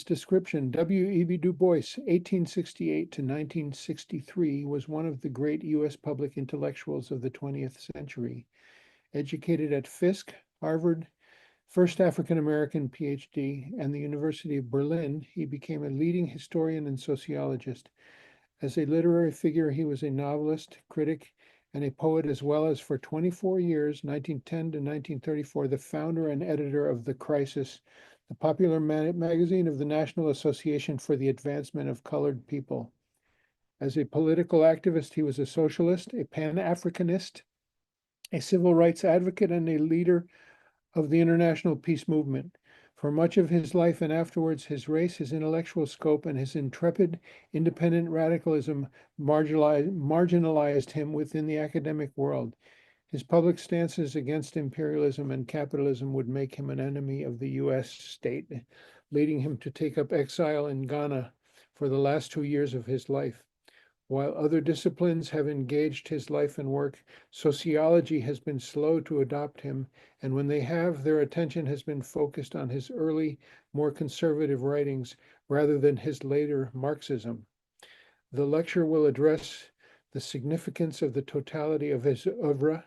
description. W.E.B. Du Bois, 1868 to 1963, was one of the great U.S. public intellectuals of the 20th century. Educated at Fisk, Harvard, first African-American PhD, and the University of Berlin, he became a leading historian and sociologist. As a literary figure, he was a novelist, critic, and a poet, as well as for 24 years, 1910 to 1934, the founder and editor of The Crisis, the popular magazine of the National Association for the Advancement of Colored People. As a political activist, he was a socialist, a Pan-Africanist, a civil rights advocate, and a leader of the international peace movement. For much of his life and afterwards, his race, his intellectual scope, and his intrepid, independent radicalism marginalized him within the academic world. His public stances against imperialism and capitalism would make him an enemy of the U.S. state, leading him to take up exile in Ghana for the last 2 years of his life. While other disciplines have engaged his life and work, sociology has been slow to adopt him, and when they have, their attention has been focused on his early, more conservative writings rather than his later Marxism. The lecture will address the significance of the totality of his oeuvre,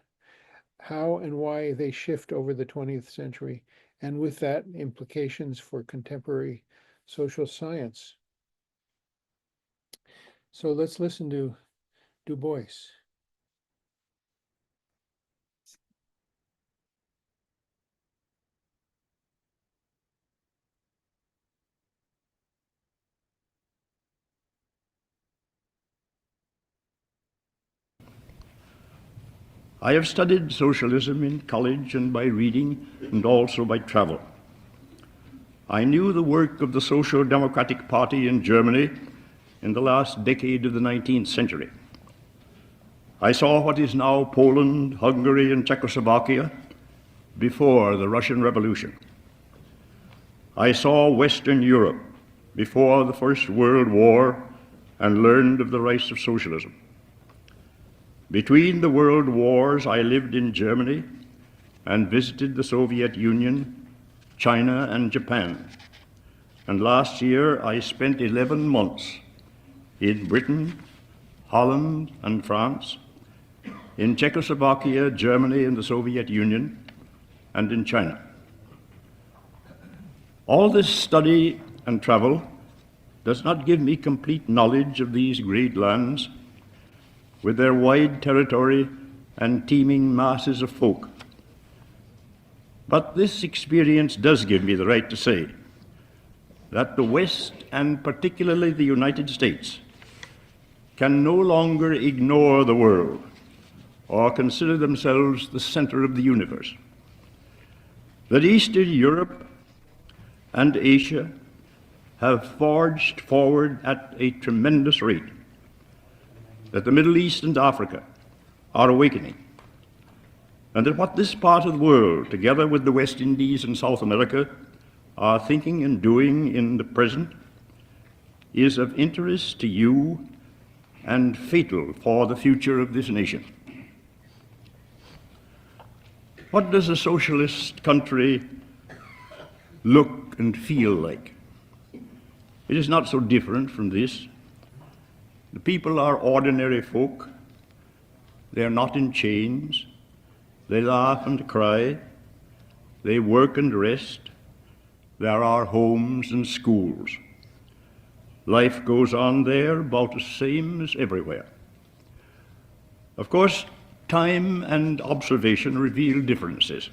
how and why they shift over the 20th century, and with that, implications for contemporary social science. So let's listen to Du Bois. I have studied socialism in college and by reading and also by travel. I knew the work of the Social Democratic Party in Germany in the last decade of the 19th century. I saw what is now Poland, Hungary, and Czechoslovakia before the Russian Revolution. I saw Western Europe before the First World War and learned of the rise of socialism. Between the world wars, I lived in Germany and visited the Soviet Union, China, and Japan. And last year, I spent 11 months in Britain, Holland, and France, in Czechoslovakia, Germany, and the Soviet Union, and in China. All this study and travel does not give me complete knowledge of these great lands with their wide territory and teeming masses of folk. But this experience does give me the right to say that the West, and particularly the United States, can no longer ignore the world or consider themselves the center of the universe. That Eastern Europe and Asia have forged forward at a tremendous rate, that the Middle East and Africa are awakening, and that what this part of the world, together with the West Indies and South America, are thinking and doing in the present is of interest to you and fatal for the future of this nation. What does a socialist country look and feel like? It is not so different from this. The people are ordinary folk. They are not in chains. They laugh and cry. They work and rest. There are homes and schools. Life goes on there about the same as everywhere. Of course, time and observation reveal differences.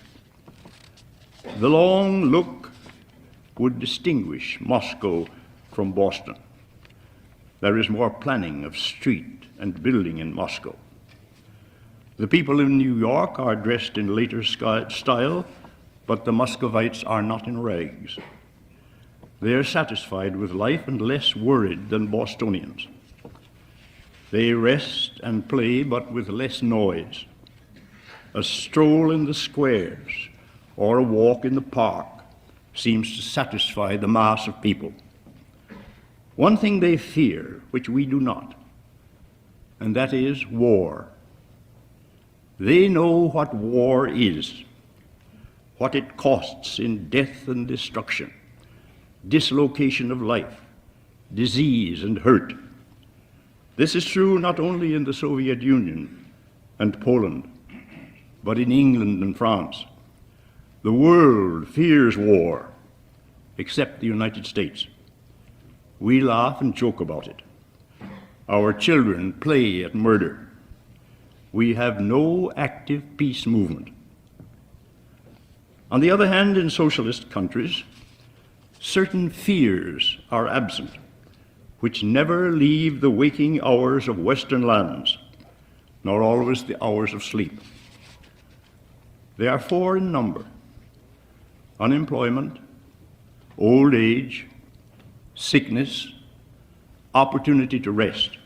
The long look would distinguish Moscow from Boston. There is more planning of street and building in Moscow. The people in New York are dressed in later style, but the Muscovites are not in rags. They are satisfied with life and less worried than Bostonians. They rest and play, but with less noise. A stroll in the squares or a walk in the park seems to satisfy the mass of people. One thing they fear, which we do not, and that is war. They know what war is, what it costs in death and destruction, dislocation of life, disease and hurt. This is true not only in the Soviet Union and Poland, but in England and France. The world fears war, except the United States. We laugh and joke about it. Our children play at murder. We have no active peace movement. On the other hand, in socialist countries, certain fears are absent, which never leave the waking hours of Western lands, nor always the hours of sleep. They are four in number: unemployment, old age, sickness, opportunity to rest.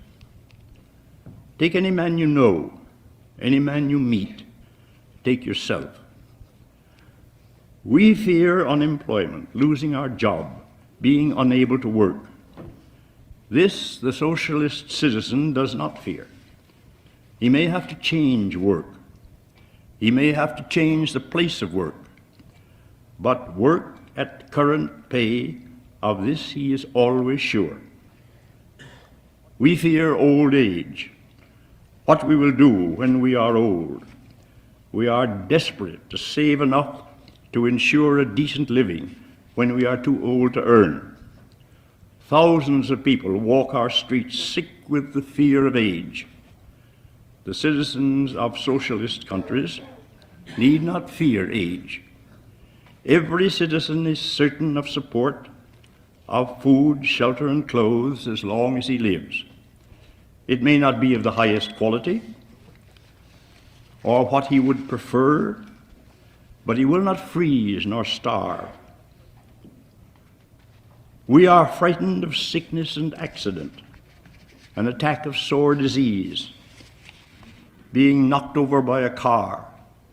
Take any man you know, any man you meet, take yourself. We fear unemployment, losing our job, being unable to work. This the socialist citizen does not fear. He may have to change work. He may have to change the place of work. But work at current pay, of this he is always sure. We fear old age, what we will do when we are old. We are desperate to save enough to ensure a decent living when we are too old to earn. Thousands of people walk our streets sick with the fear of age. The citizens of socialist countries need not fear age. Every citizen is certain of support, of food, shelter, and clothes as long as he lives. It may not be of the highest quality or what he would prefer, but he will not freeze nor starve. We are frightened of sickness and accident, an attack of sore disease, being knocked over by a car.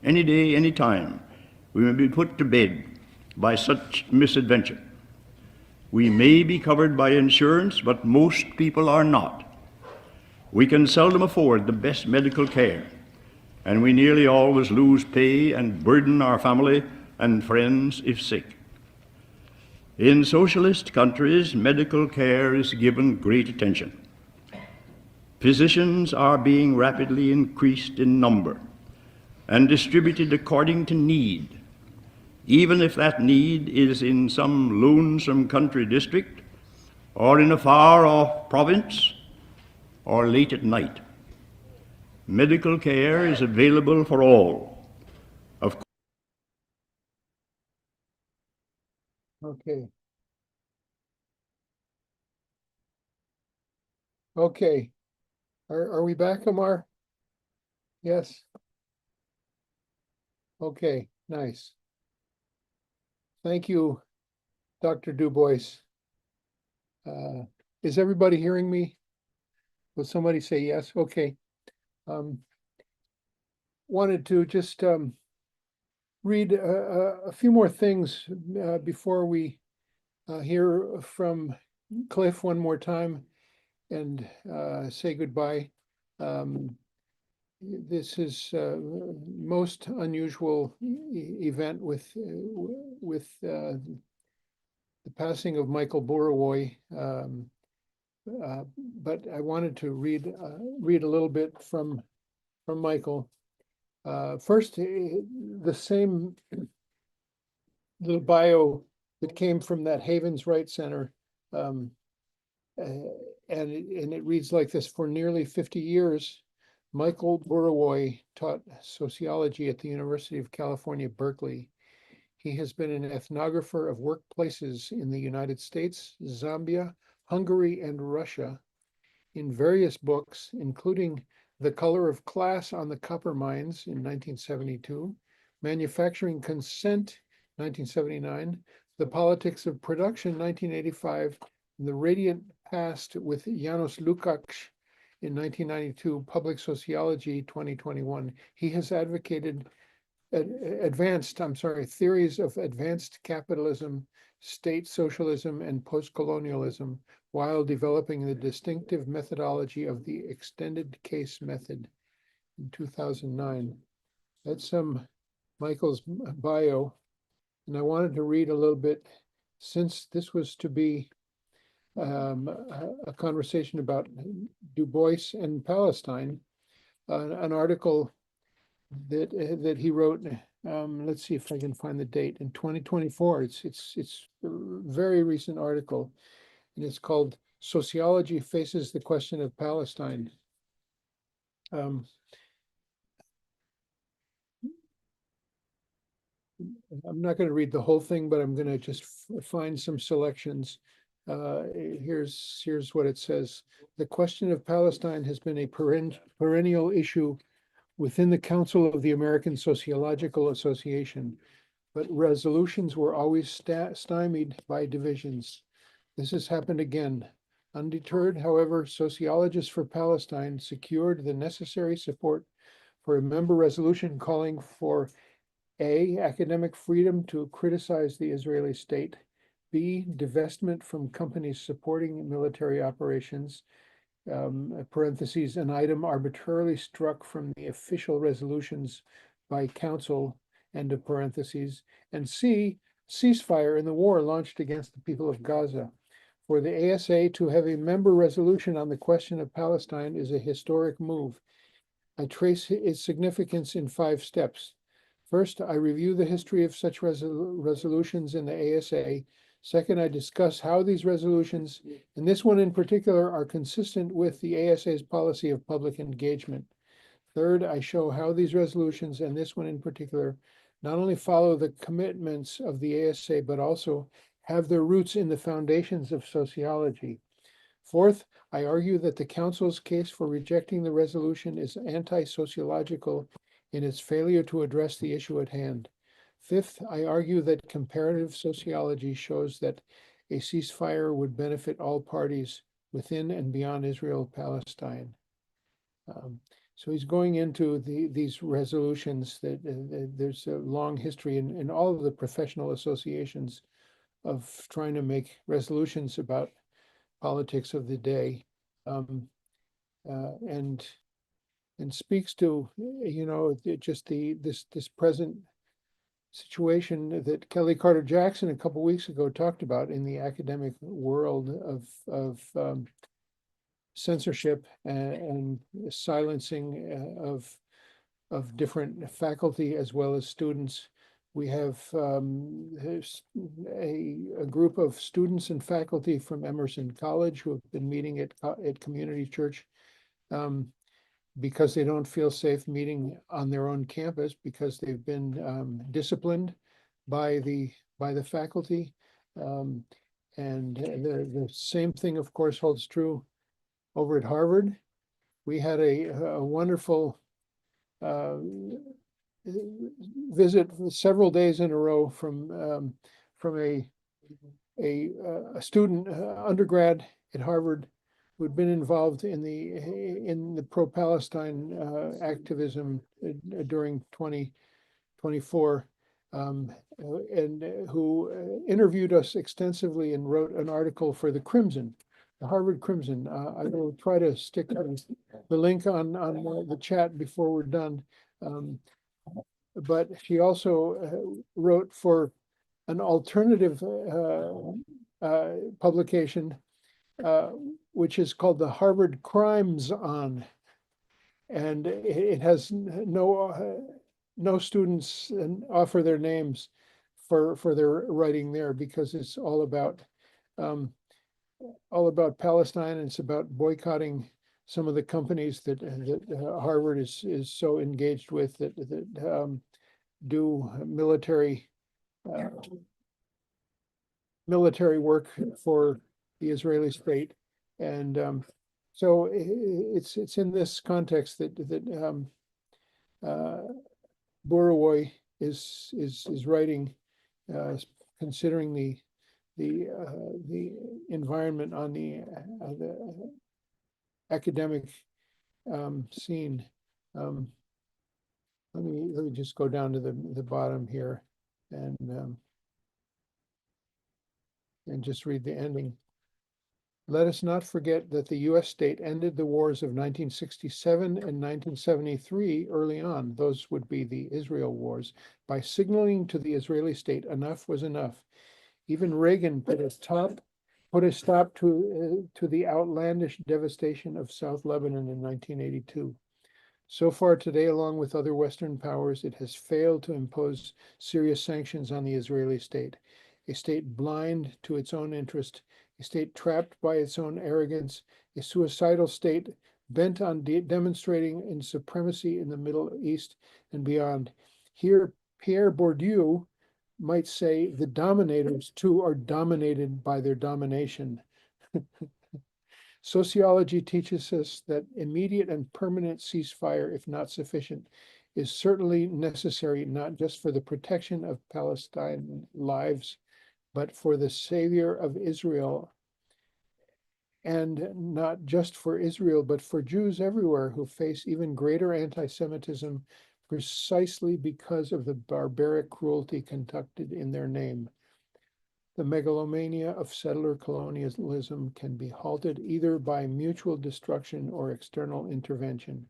Any day, any time, we may be put to bed by such misadventure. We may be covered by insurance, but most people are not. We can seldom afford the best medical care, and we nearly always lose pay and burden our family and friends if sick. In socialist countries, medical care is given great attention. Physicians are being rapidly increased in number and distributed according to need, even if that need is in some lonesome country district or in a far-off province or late at night. Medical care is available for all. Okay. Okay. Are we back, Amar? Yes. Okay, nice. Thank you, Dr. Du Bois. Is everybody hearing me? Will somebody say yes? Okay. Wanted to just read a few more things before we hear from Cliff one more time and say goodbye. This is most unusual event with the passing of Michael Burawoy. But I wanted to read a little bit from Michael. First, the same little bio that came from that Havens Wright Center, and it reads like this: for nearly 50 years, Michael Burawoy taught sociology at the University of California, Berkeley. He has been an ethnographer of workplaces in the United States, Zambia, Hungary, and Russia in various books, including The Color of Class on the Copper Mines in 1972, Manufacturing Consent, 1979, The Politics of Production, 1985, and The Radiant Past with Janos Lukács in 1992, Public Sociology, 2021. He has advocated theories of advanced capitalism, state socialism, and post-colonialism, while developing the distinctive methodology of the extended case method in 2009. That's Michael's bio, and I wanted to read a little bit, since this was to be a conversation about Du Bois and Palestine, an article that he wrote. Let's see if I can find the date, in 2024. It's a very recent article, and it's called "Sociology Faces the Question of Palestine." I'm not going to read the whole thing, but I'm going to just find some selections. Here's what it says: the question of Palestine has been a perennial issue within the Council of the American Sociological Association, but resolutions were always stymied by divisions. This has happened again. Undeterred, however, Sociologists for Palestine secured the necessary support for a member resolution calling for A, academic freedom to criticize the Israeli state, B, divestment from companies supporting military operations, parentheses, an item arbitrarily struck from the official resolutions by council, end of parentheses, and C, ceasefire in the war launched against the people of Gaza. For the ASA to have a member resolution on the question of Palestine is a historic move. I trace its significance in 5 steps. First, I review the history of such resolutions in the ASA. Second, I discuss how these resolutions, and this one in particular, are consistent with the ASA's policy of public engagement. Third, I show how these resolutions, and this one in particular, not only follow the commitments of the ASA, but also have their roots in the foundations of sociology. Fourth, I argue that the Council's case for rejecting the resolution is anti-sociological in its failure to address the issue at hand. Fifth, I argue that comparative sociology shows that a ceasefire would benefit all parties within and beyond Israel-Palestine. So he's going into these resolutions that there's a long history in all of the professional associations of trying to make resolutions about politics of the day, and speaks to, you know, just this present situation that Kelly Carter Jackson a couple weeks ago talked about in the academic world of censorship and silencing of different faculty as well as students. We have a group of students and faculty from Emerson College who have been meeting at Community Church because they don't feel safe meeting on their own campus because they've been disciplined by the faculty. And the same thing, of course, holds true over at Harvard. We had a wonderful visit several days in a row from a student undergrad at Harvard who had been involved in the pro-Palestine activism during 2024, and who interviewed us extensively and wrote an article for the Crimson, the Harvard Crimson. I will try to stick the link on the chat before we're done. But she also wrote for an alternative publication, which is called the Harvard Crimes On, and it has no students offer their names for their writing there because it's all about Palestine, and it's about boycotting some of the companies that Harvard is so engaged with that do military work for the Israeli state, and so it's in this context that Burawoy is writing, considering the environment on the academic scene. Let me just go down to the bottom here and just read the ending. Let us not forget that the U.S. state ended the wars of 1967 and 1973 early on. Those would be the Israel wars, by signaling to the Israeli state enough was enough. Even Reagan put a stop to the outlandish devastation of South Lebanon in 1982. So far today, along with other Western powers, it has failed to impose serious sanctions on the Israeli state, a state blind to its own interest, a state trapped by its own arrogance, a suicidal state bent on demonstrating its supremacy in the Middle East and beyond. Here, Pierre Bourdieu might say the dominators too are dominated by their domination. Sociology teaches us that immediate and permanent ceasefire, if not sufficient, is certainly necessary, not just for the protection of Palestine lives, but for the savior of Israel, and not just for Israel, but for Jews everywhere who face even greater anti-Semitism precisely because of the barbaric cruelty conducted in their name. the megalomania of settler colonialism can be halted either by mutual destruction or external intervention.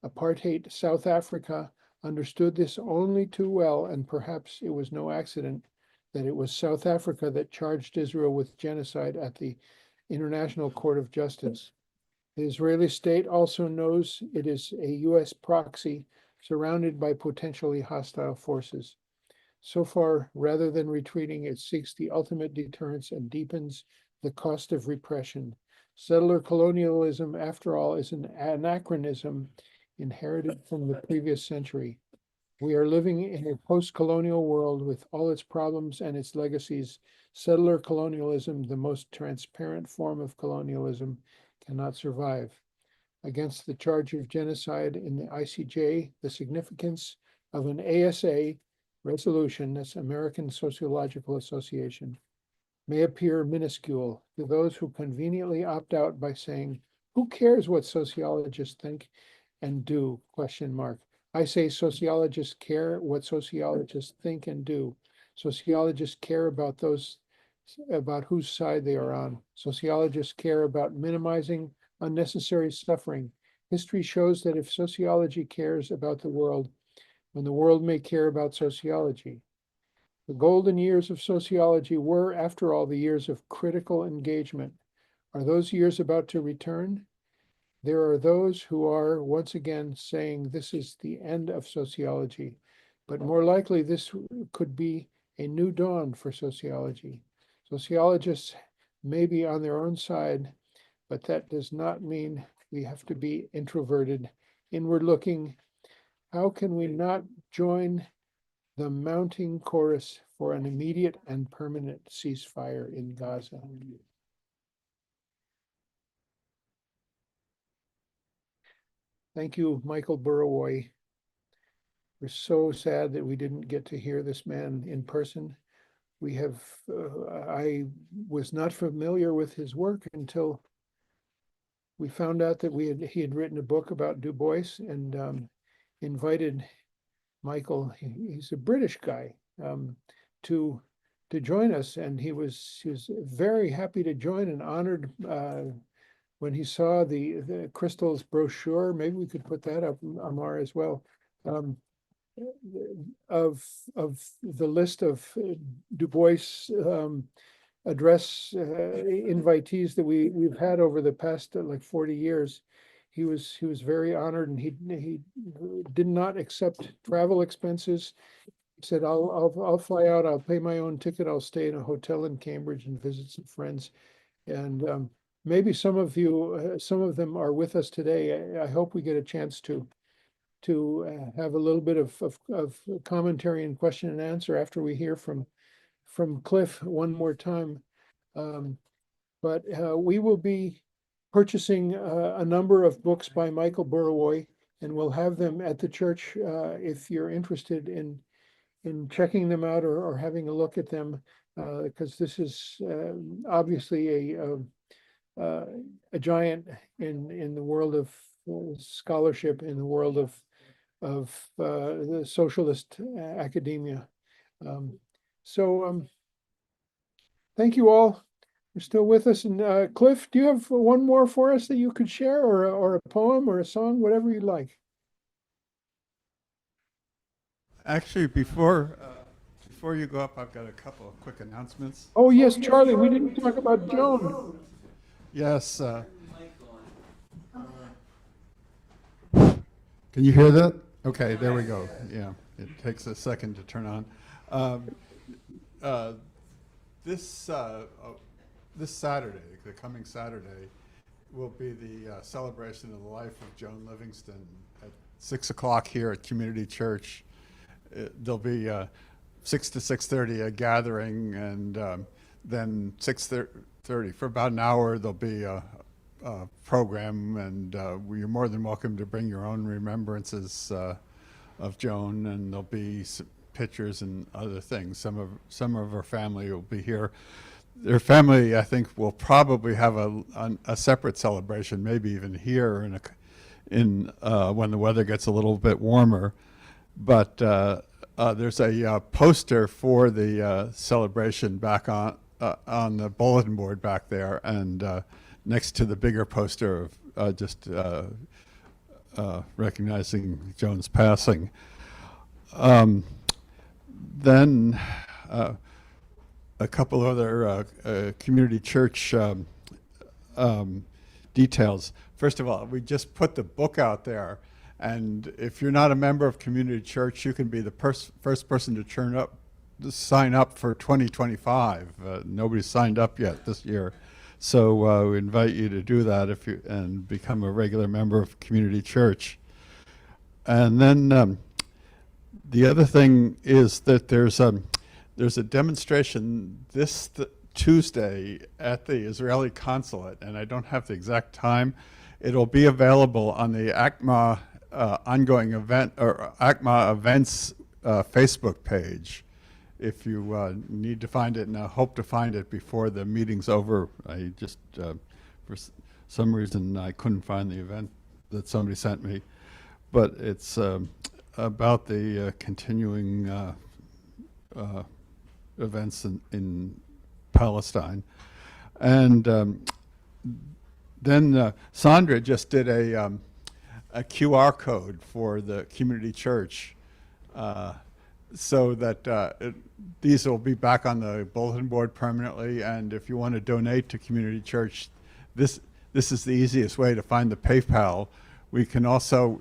Apartheid South Africa understood this only too well, and perhaps it was no accident that it was South Africa that charged Israel with genocide at the International Court of Justice. The Israeli state also knows it is a U.S. proxy surrounded by potentially hostile forces. So far, rather than retreating, it seeks the ultimate deterrence and deepens the cost of repression. Settler colonialism, after all, is an anachronism inherited from the previous century. We are living in a post-colonial world with all its problems and its legacies. Settler colonialism, the most transparent form of colonialism, cannot survive. Against the charge of genocide in the ICJ, the significance of an ASA resolution, that's American Sociological Association, may appear minuscule to those who conveniently opt out by saying, "Who cares what sociologists think and do?" Question mark. I say sociologists care what sociologists think and do. Sociologists care about whose side they are on. Sociologists care about minimizing unnecessary suffering. History shows that if sociology cares about the world, then the world may care about sociology. The golden years of sociology were, after all, the years of critical engagement. Are those years about to return? There are those who are once again saying this is the end of sociology, but more likely this could be a new dawn for sociology. Sociologists may be on their own side, but that does not mean we have to be introverted, inward looking. How can we not join the mounting chorus for an immediate and permanent ceasefire in Gaza? Thank you, Michael Burawoy. We're so sad that we didn't get to hear this man in person. I was not familiar with his work until we found out that he had written a book about Du Bois, and invited Michael, he's a British guy, to join us, and he was very happy to join and honored when he saw the Crystal's brochure. Maybe we could put that up, Amar, as well, of the list of Du Bois address invitees that we've had over the past like 40 years. He was very honored, and he did not accept travel expenses. He said, I'll fly out, I'll pay my own ticket, I'll stay in a hotel in Cambridge and visit some friends. And maybe some of them are with us today. I hope we get a chance to have a little bit of commentary and question and answer after we hear from Cliff one more time. But we will be purchasing a number of books by Michael Burawoy, and we'll have them at the church if you're interested in checking them out or having a look at them, because this is obviously a giant in the world of scholarship, in the world of the socialist academia. Thank you all. You're still with us. And Cliff, do you have one more for us that you could share, or a poem or a song, whatever you'd like? Actually, before you go up, I've got a couple of quick announcements. Oh yes, Charlie, we didn't talk about Joan. Yes. Can you hear that? Okay, there we go. Yeah, it takes a second to turn on. This Saturday, the coming Saturday, will be the celebration of the life of Joan Livingston at 6 o'clock here at Community Church. There'll be 6 to 6:30 a gathering, and then 6:30 for about an hour there'll be a program, and you're more than welcome to bring your own remembrances of Joan, and there'll be some pictures and other things. Some of her family will be here. Their family, I think, will probably have a separate celebration, maybe even here in when the weather gets a little bit warmer. But there's a poster for the celebration back on the bulletin board back there, and next to the bigger poster of just recognizing Joan's passing. Then a couple other community church details. First of all, we just put the book out there, and if you're not a member of community church, you can be the first person to sign up for 2025. Nobody's signed up yet this year, so we invite you to do that and become a regular member of community church. And then the other thing is that there's a demonstration this Tuesday at the Israeli consulate, and I don't have the exact time. It'll be available on the ACMA ongoing event or ACMA events Facebook page. If you need to find it, and I hope to find it before the meeting's over. I just, for some reason, I couldn't find the event that somebody sent me. But it's about the continuing events in Palestine. And then Sandra just did a QR code for the community church so that these will be back on the bulletin board permanently. And if you want to donate to community church, this is the easiest way to find the PayPal. You can also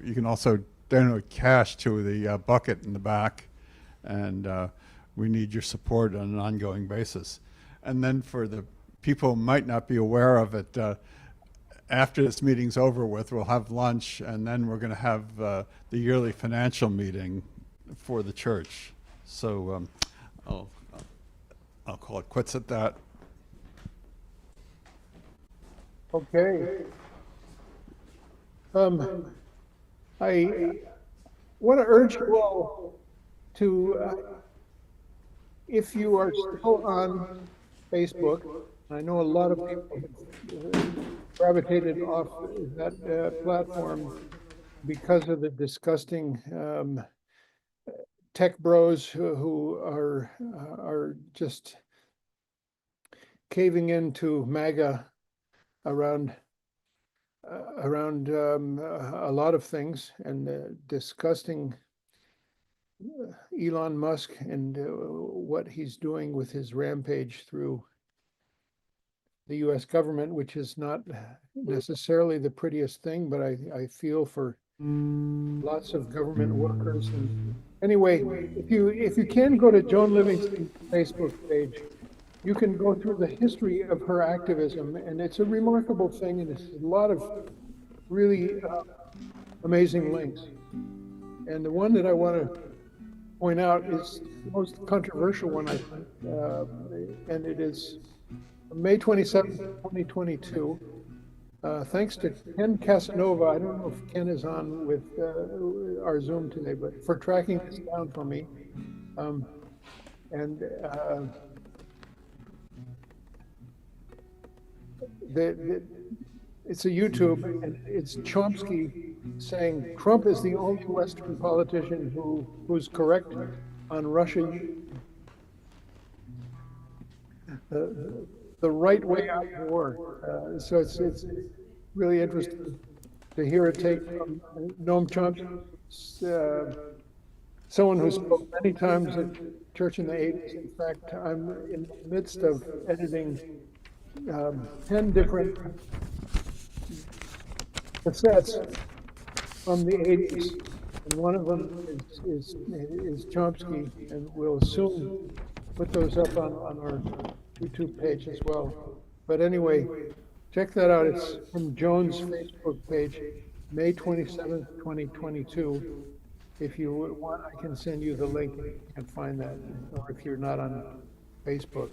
donate cash to the bucket in the back, and we need your support on an ongoing basis. And then for the people who might not be aware of it, after this meeting's over with, we'll have lunch, and then we're going to have the yearly financial meeting for the church. So I'll call it quits at that. Okay. I want to urge you all to, if you are still on Facebook, I know a lot of people have gravitated off that platform because of the disgusting tech bros who are just caving into MAGA around a lot of things, and disgusting Elon Musk and what he's doing with his rampage through the US government, which is not necessarily the prettiest thing, but I feel for lots of government workers. And anyway, if you can go to Joan Livingston's Facebook page, you can go through the history of her activism, and it's a remarkable thing, and it's a lot of really amazing links. And the one that I want to point out is the most controversial one, I think, and it is May 27th, 2022. Thanks to Ken Casanova, I don't know if Ken is on with our Zoom today, but for tracking this down for me. It's a YouTube, and it's Chomsky saying Trump is the only Western politician who's correct on Russia. The right way out of war. So it's really interesting to hear a take from Noam Chomsky, someone who spoke many times at church in the 80s. In fact, I'm in the midst of editing 10 different cassettes from the 80s, and one of them is Chomsky, and we'll soon put those up on our YouTube page as well. But anyway, check that out. It's from Joan's Facebook page, May 27th, 2022. If you want, I can send you the link if you can find that, or if you're not on Facebook.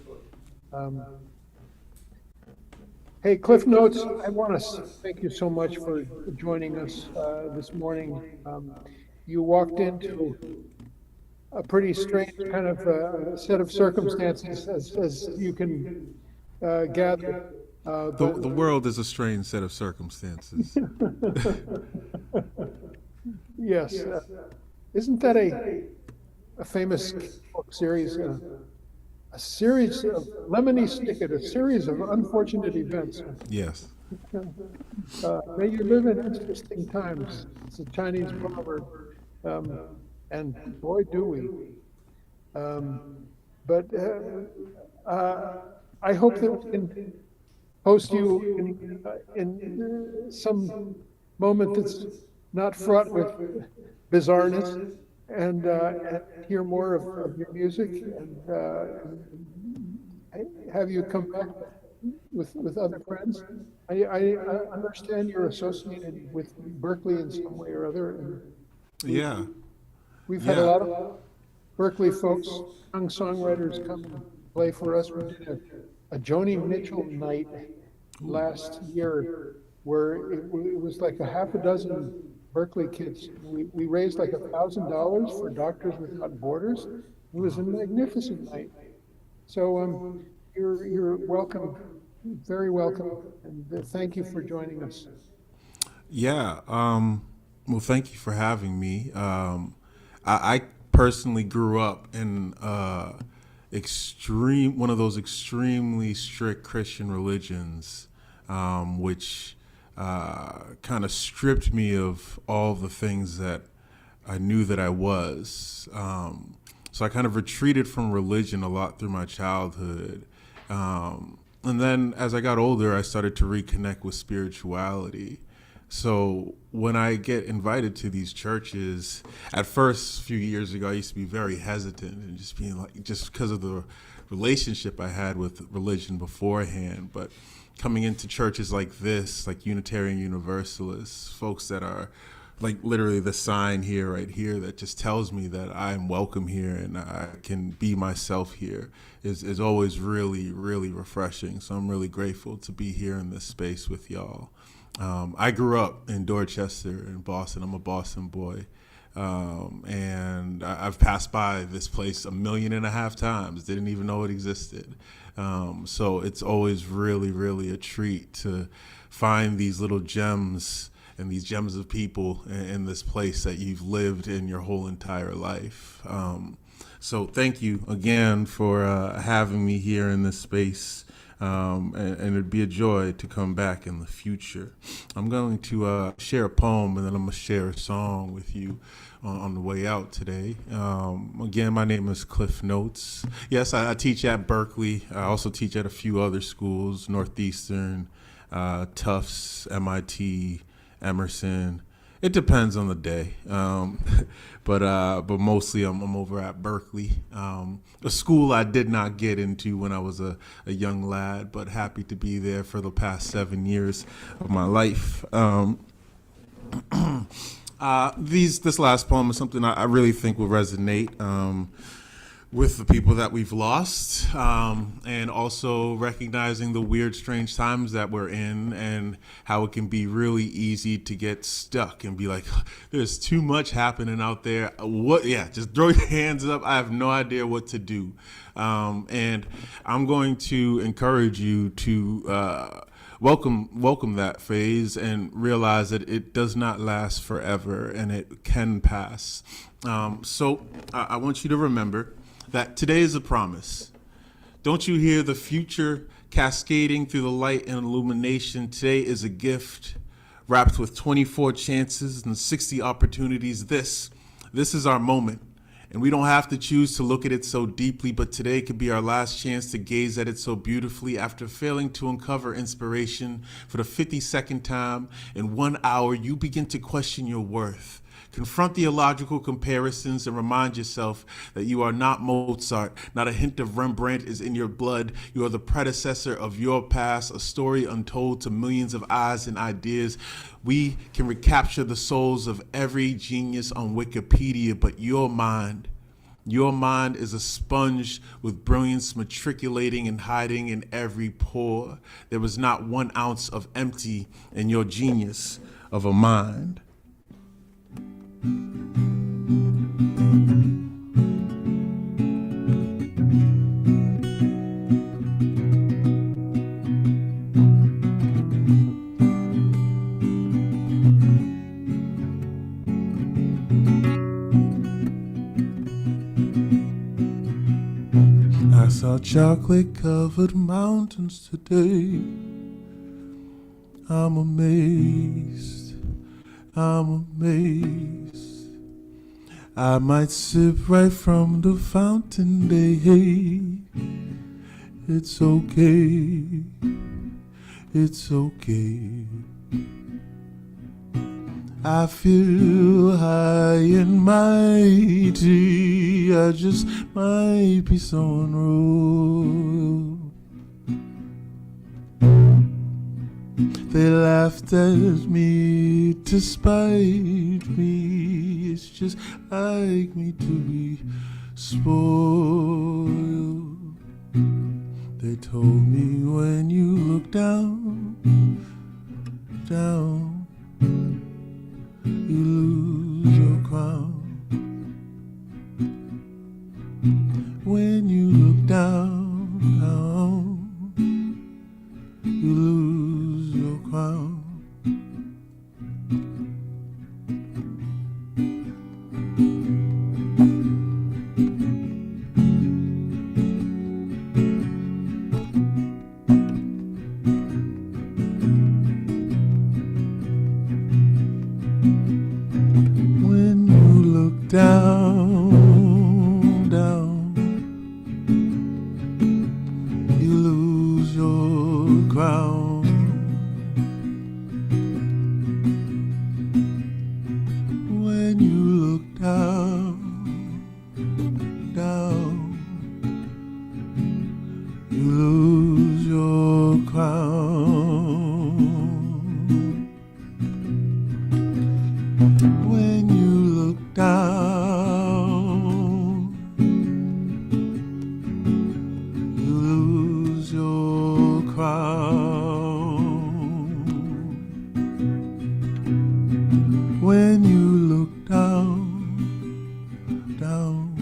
Hey, Cliff Notes, I want to thank you so much for joining us this morning. You walked into a pretty strange kind of set of circumstances, as you can gather. The world is a strange set of circumstances. Yes. Isn't that a famous book series, A a series of Lemony Snicket, a series of unfortunate events. Yes. May you live in interesting times. It's a Chinese proverb, and boy, do we. But I hope that we can host you in some moment that's not fraught with bizarreness, and hear more of your music, and have you come back with other friends. I understand you're associated with Berkeley in some way or other. And Yeah. we've had a lot of Berkeley folks, young songwriters come and play for us. We did a Joni Mitchell night last year where it was like a half a dozen Berkeley kids. We raised like $1,000 for Doctors Without Borders. It was a magnificent night. So you're welcome, very welcome, and thank you for joining us. Yeah. Well, thank you for having me. I personally grew up in one of those extremely strict Christian religions, which kind of stripped me of all the things that I knew that I was. So I kind of retreated from religion a lot through my childhood. And then as I got older, I started to reconnect with spirituality. So when I get invited to these churches, at first, a few years ago, I used to be very hesitant and just being like, just because of the relationship I had with religion beforehand. But coming into churches like this, like Unitarian Universalists, folks that are like literally the sign here, right here, that just tells me that I'm welcome here and I can be myself here is always really, really refreshing. So I'm really grateful to be here in this space with y'all. I grew up in Dorchester in Boston. I'm a Boston boy. And I've passed by this place 1.5 million times, didn't even know it existed. So it's always really, really a treat to find these little gems and these gems of people in this place that you've lived in your whole entire life. So thank you again for having me here in this space. And it'd be a joy to come back in the future. I'm going to share a poem, and then I'm going to share a song with you on the way out today. Again, my name is Cliff Notes. Yes, I teach at Berkeley. I also teach at a few other schools, Northeastern, Tufts, MIT, Emerson. It depends on the day, but mostly I'm over at Berkeley, a school I did not get into when I was a young lad, but happy to be there for the past 7 years of my life. This last poem is something I really think will resonate with the people that we've lost, and also recognizing the weird, strange times that we're in and how it can be really easy to get stuck and be like, there's too much happening out there. Just throw your hands up. I have no idea what to do. And I'm going to encourage you to welcome that phase and realize that it does not last forever and it can pass. So I want you to remember that today is a promise. Don't you hear the future cascading through the light and illumination? Today is a gift wrapped with 24 chances and 60 opportunities. This is our moment. And we don't have to choose to look at it so deeply, but today could be our last chance to gaze at it so beautifully. After failing to uncover inspiration for the 52nd time in 1 hour, you begin to question your worth. Confront the illogical comparisons and remind yourself that you are not Mozart. Not a hint of Rembrandt is in your blood. You are the predecessor of your past, a story untold to millions of eyes and ideas. We can recapture the souls of every genius on Wikipedia, but your mind is a sponge with brilliance matriculating and hiding in every pore. There was not 1 ounce of empty in your genius of a mind. I saw chocolate-covered mountains today. I'm amazed, I'm amazed. I might sip right from the fountain, hey. It's okay, it's okay. I feel high and mighty, I just might be so unrolled. They laughed at me to spite me, it's just like me to be spoiled. They told me when you look down, down, you lose your crown. When you look down, down, you lose your crown. When you look down, down, you lose your crown. When you look down, down, you lose your crown. When you look down, you lose your crown. When you look down, down,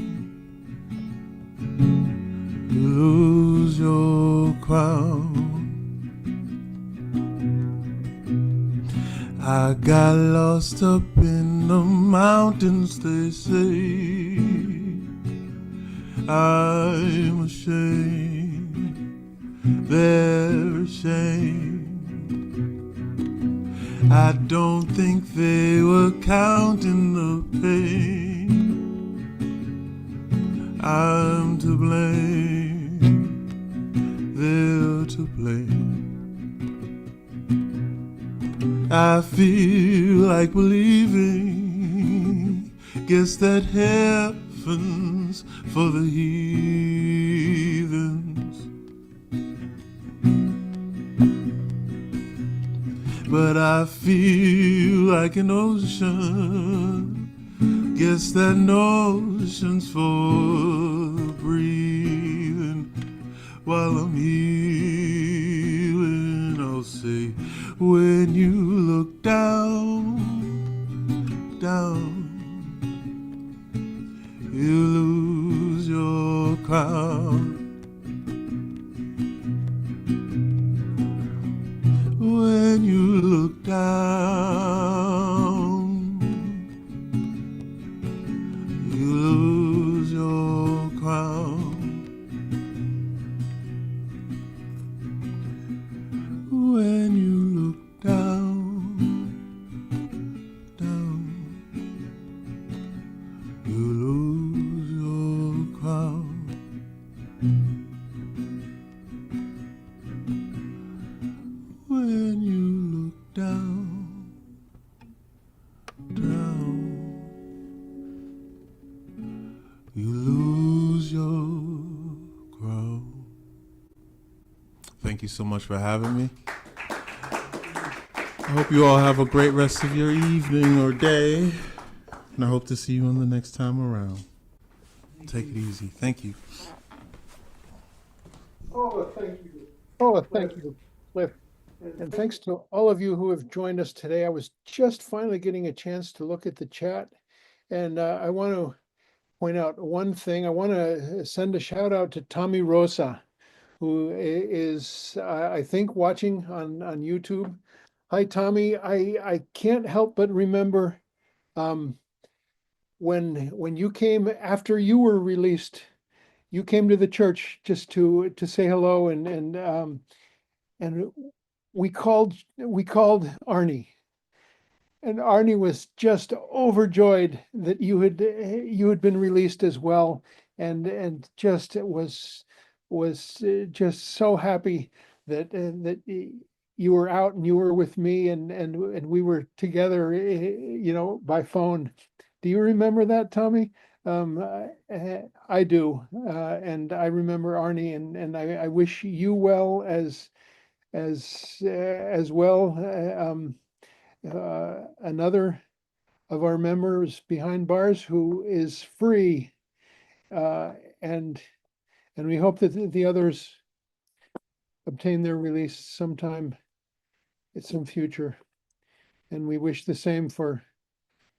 you lose your crown. I got lost up in the mountains, they say. I'm ashamed, they're ashamed. I don't think they were counting the pain. I'm to blame, they're to blame. I feel like believing, guess that heaven's for the heathens. But I feel like an ocean, guess that ocean's for the breathing. While I'm healing, I'll say, when you look down, down, you lose your crown. When you look down, you lose your crown. When you look down, down, you lose your crown. When you look down, down, you lose your crown. Thank you so much for having me. I hope you all have a great rest of your evening or day, and I hope to see you on the next time around. Take it easy. Thank you. Oh, thank you. Oh, thank you, Cliff. And thanks to all of you who have joined us today. I was just finally getting a chance to look at the chat, and I want to point out one thing. I want to send a shout out to Tommy Rosa, who is, I think, watching on YouTube. Hi, Tommy. I can't help but remember when you came after you were released, you came to the church just to say hello, and we called Arnie. And Arnie was just overjoyed that you had been released as well, and just was just so happy that you were out and you were with me, and we were together, by phone. Do you remember that, Tommy? I do, and I remember Arnie, and I wish you well as well. Another of our members behind bars who is free, and we hope that the others obtain their release sometime at some future. And we wish the same for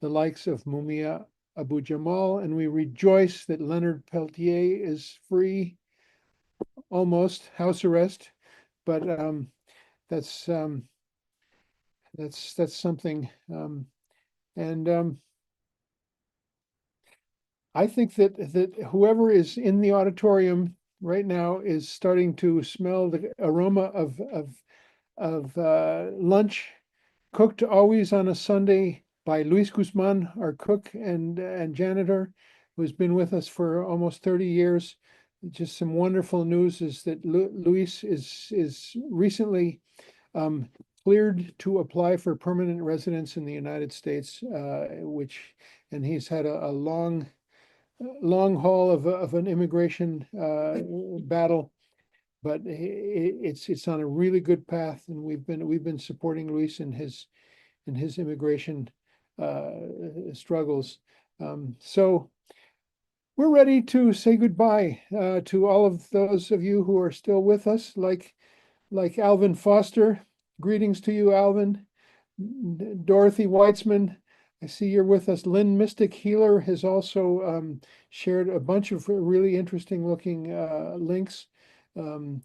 the likes of Mumia Abu Jamal, and we rejoice that Leonard Peltier is free, almost house arrest, but that's something. And I think that whoever is in the auditorium right now is starting to smell the aroma of lunch, cooked always on a Sunday by Luis Guzman, our cook and janitor, who's been with us for almost 30 years. Just some wonderful news is that Luis is recently cleared to apply for permanent residence in the United States, and he's had a long haul of an immigration battle, but it's on a really good path, and we've been supporting Luis in his immigration struggles. So we're ready to say goodbye to all of those of you who are still with us, like Alvin Foster. Greetings to you, Alvin. Dorothy Weitzman, I see you're with us. Lynn Mystic Healer has also shared a bunch of really interesting looking links to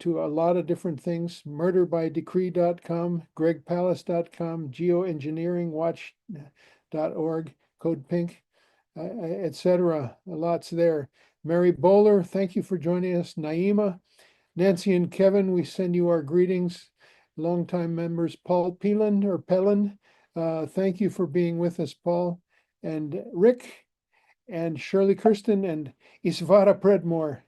a lot of different things. Murderbydecree.com, gregpalace.com, geoengineeringwatch.org, Code Pink, etc. Lots there. Mary Bowler, thank you for joining us. Naima, Nancy and Kevin, we send you our greetings. Longtime members, Paul Pellin, thank you for being with us, Paul. And Rick and Shirley Kirsten and Isvara Predmore.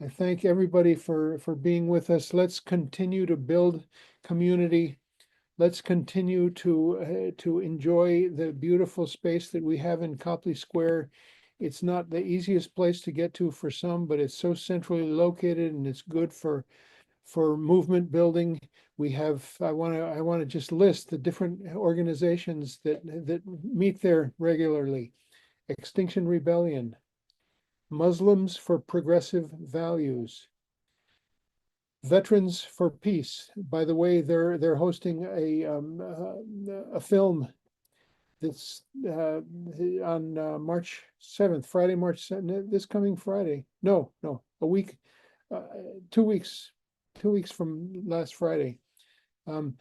I thank everybody for being with us. Let's continue to build community. Let's continue to enjoy the beautiful space that we have in Copley Square. It's not the easiest place to get to for some, but it's so centrally located, and it's good for movement building. We have, I want to just list the different organizations that meet there regularly. Extinction Rebellion, Muslims for Progressive Values, Veterans for Peace. By the way, they're hosting a film that's on March 7th, Friday, March 7th, this coming Friday. No, a week, 2 weeks. 2 weeks from last Friday. The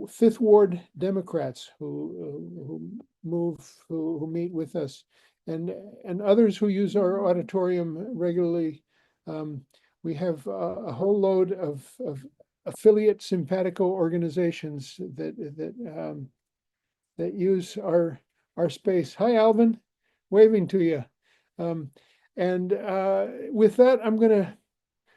Fifth Ward Democrats who meet with us, and others who use our auditorium regularly. We have a whole load of affiliate simpatico organizations that use our space. Hi, Alvin, waving to you. And with that, I'm going to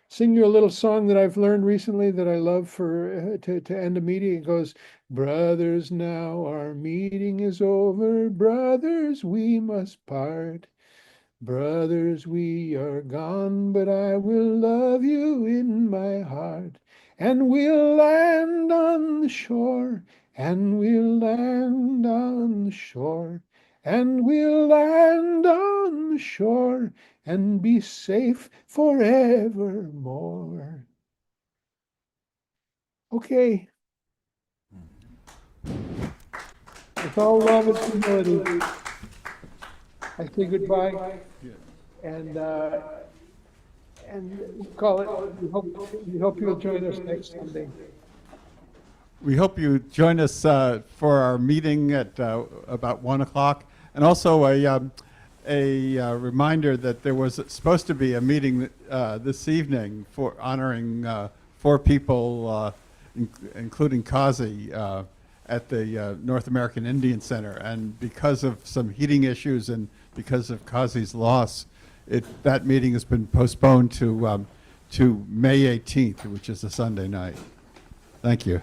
sing you a little song that I've learned recently that I love for to end a meeting. It goes, brothers, now our meeting is over. Brothers, we must part. Brothers, we are gone, but I will love you in my heart. And we'll land on the shore, and we'll land on the shore, and we'll land on the shore, and be safe forevermore. Okay. With all love and humility, I say goodbye, and call it. We hope you'll join us next Sunday. We hope you join us for our meeting at about 1 o'clock. And also a reminder that there was supposed to be a meeting this evening for honoring 4 people, including Kazi, at the North American Indian Center. And because of some heating issues and because of Kazi's loss, that meeting has been postponed to May 18th, which is a Sunday night. Thank you.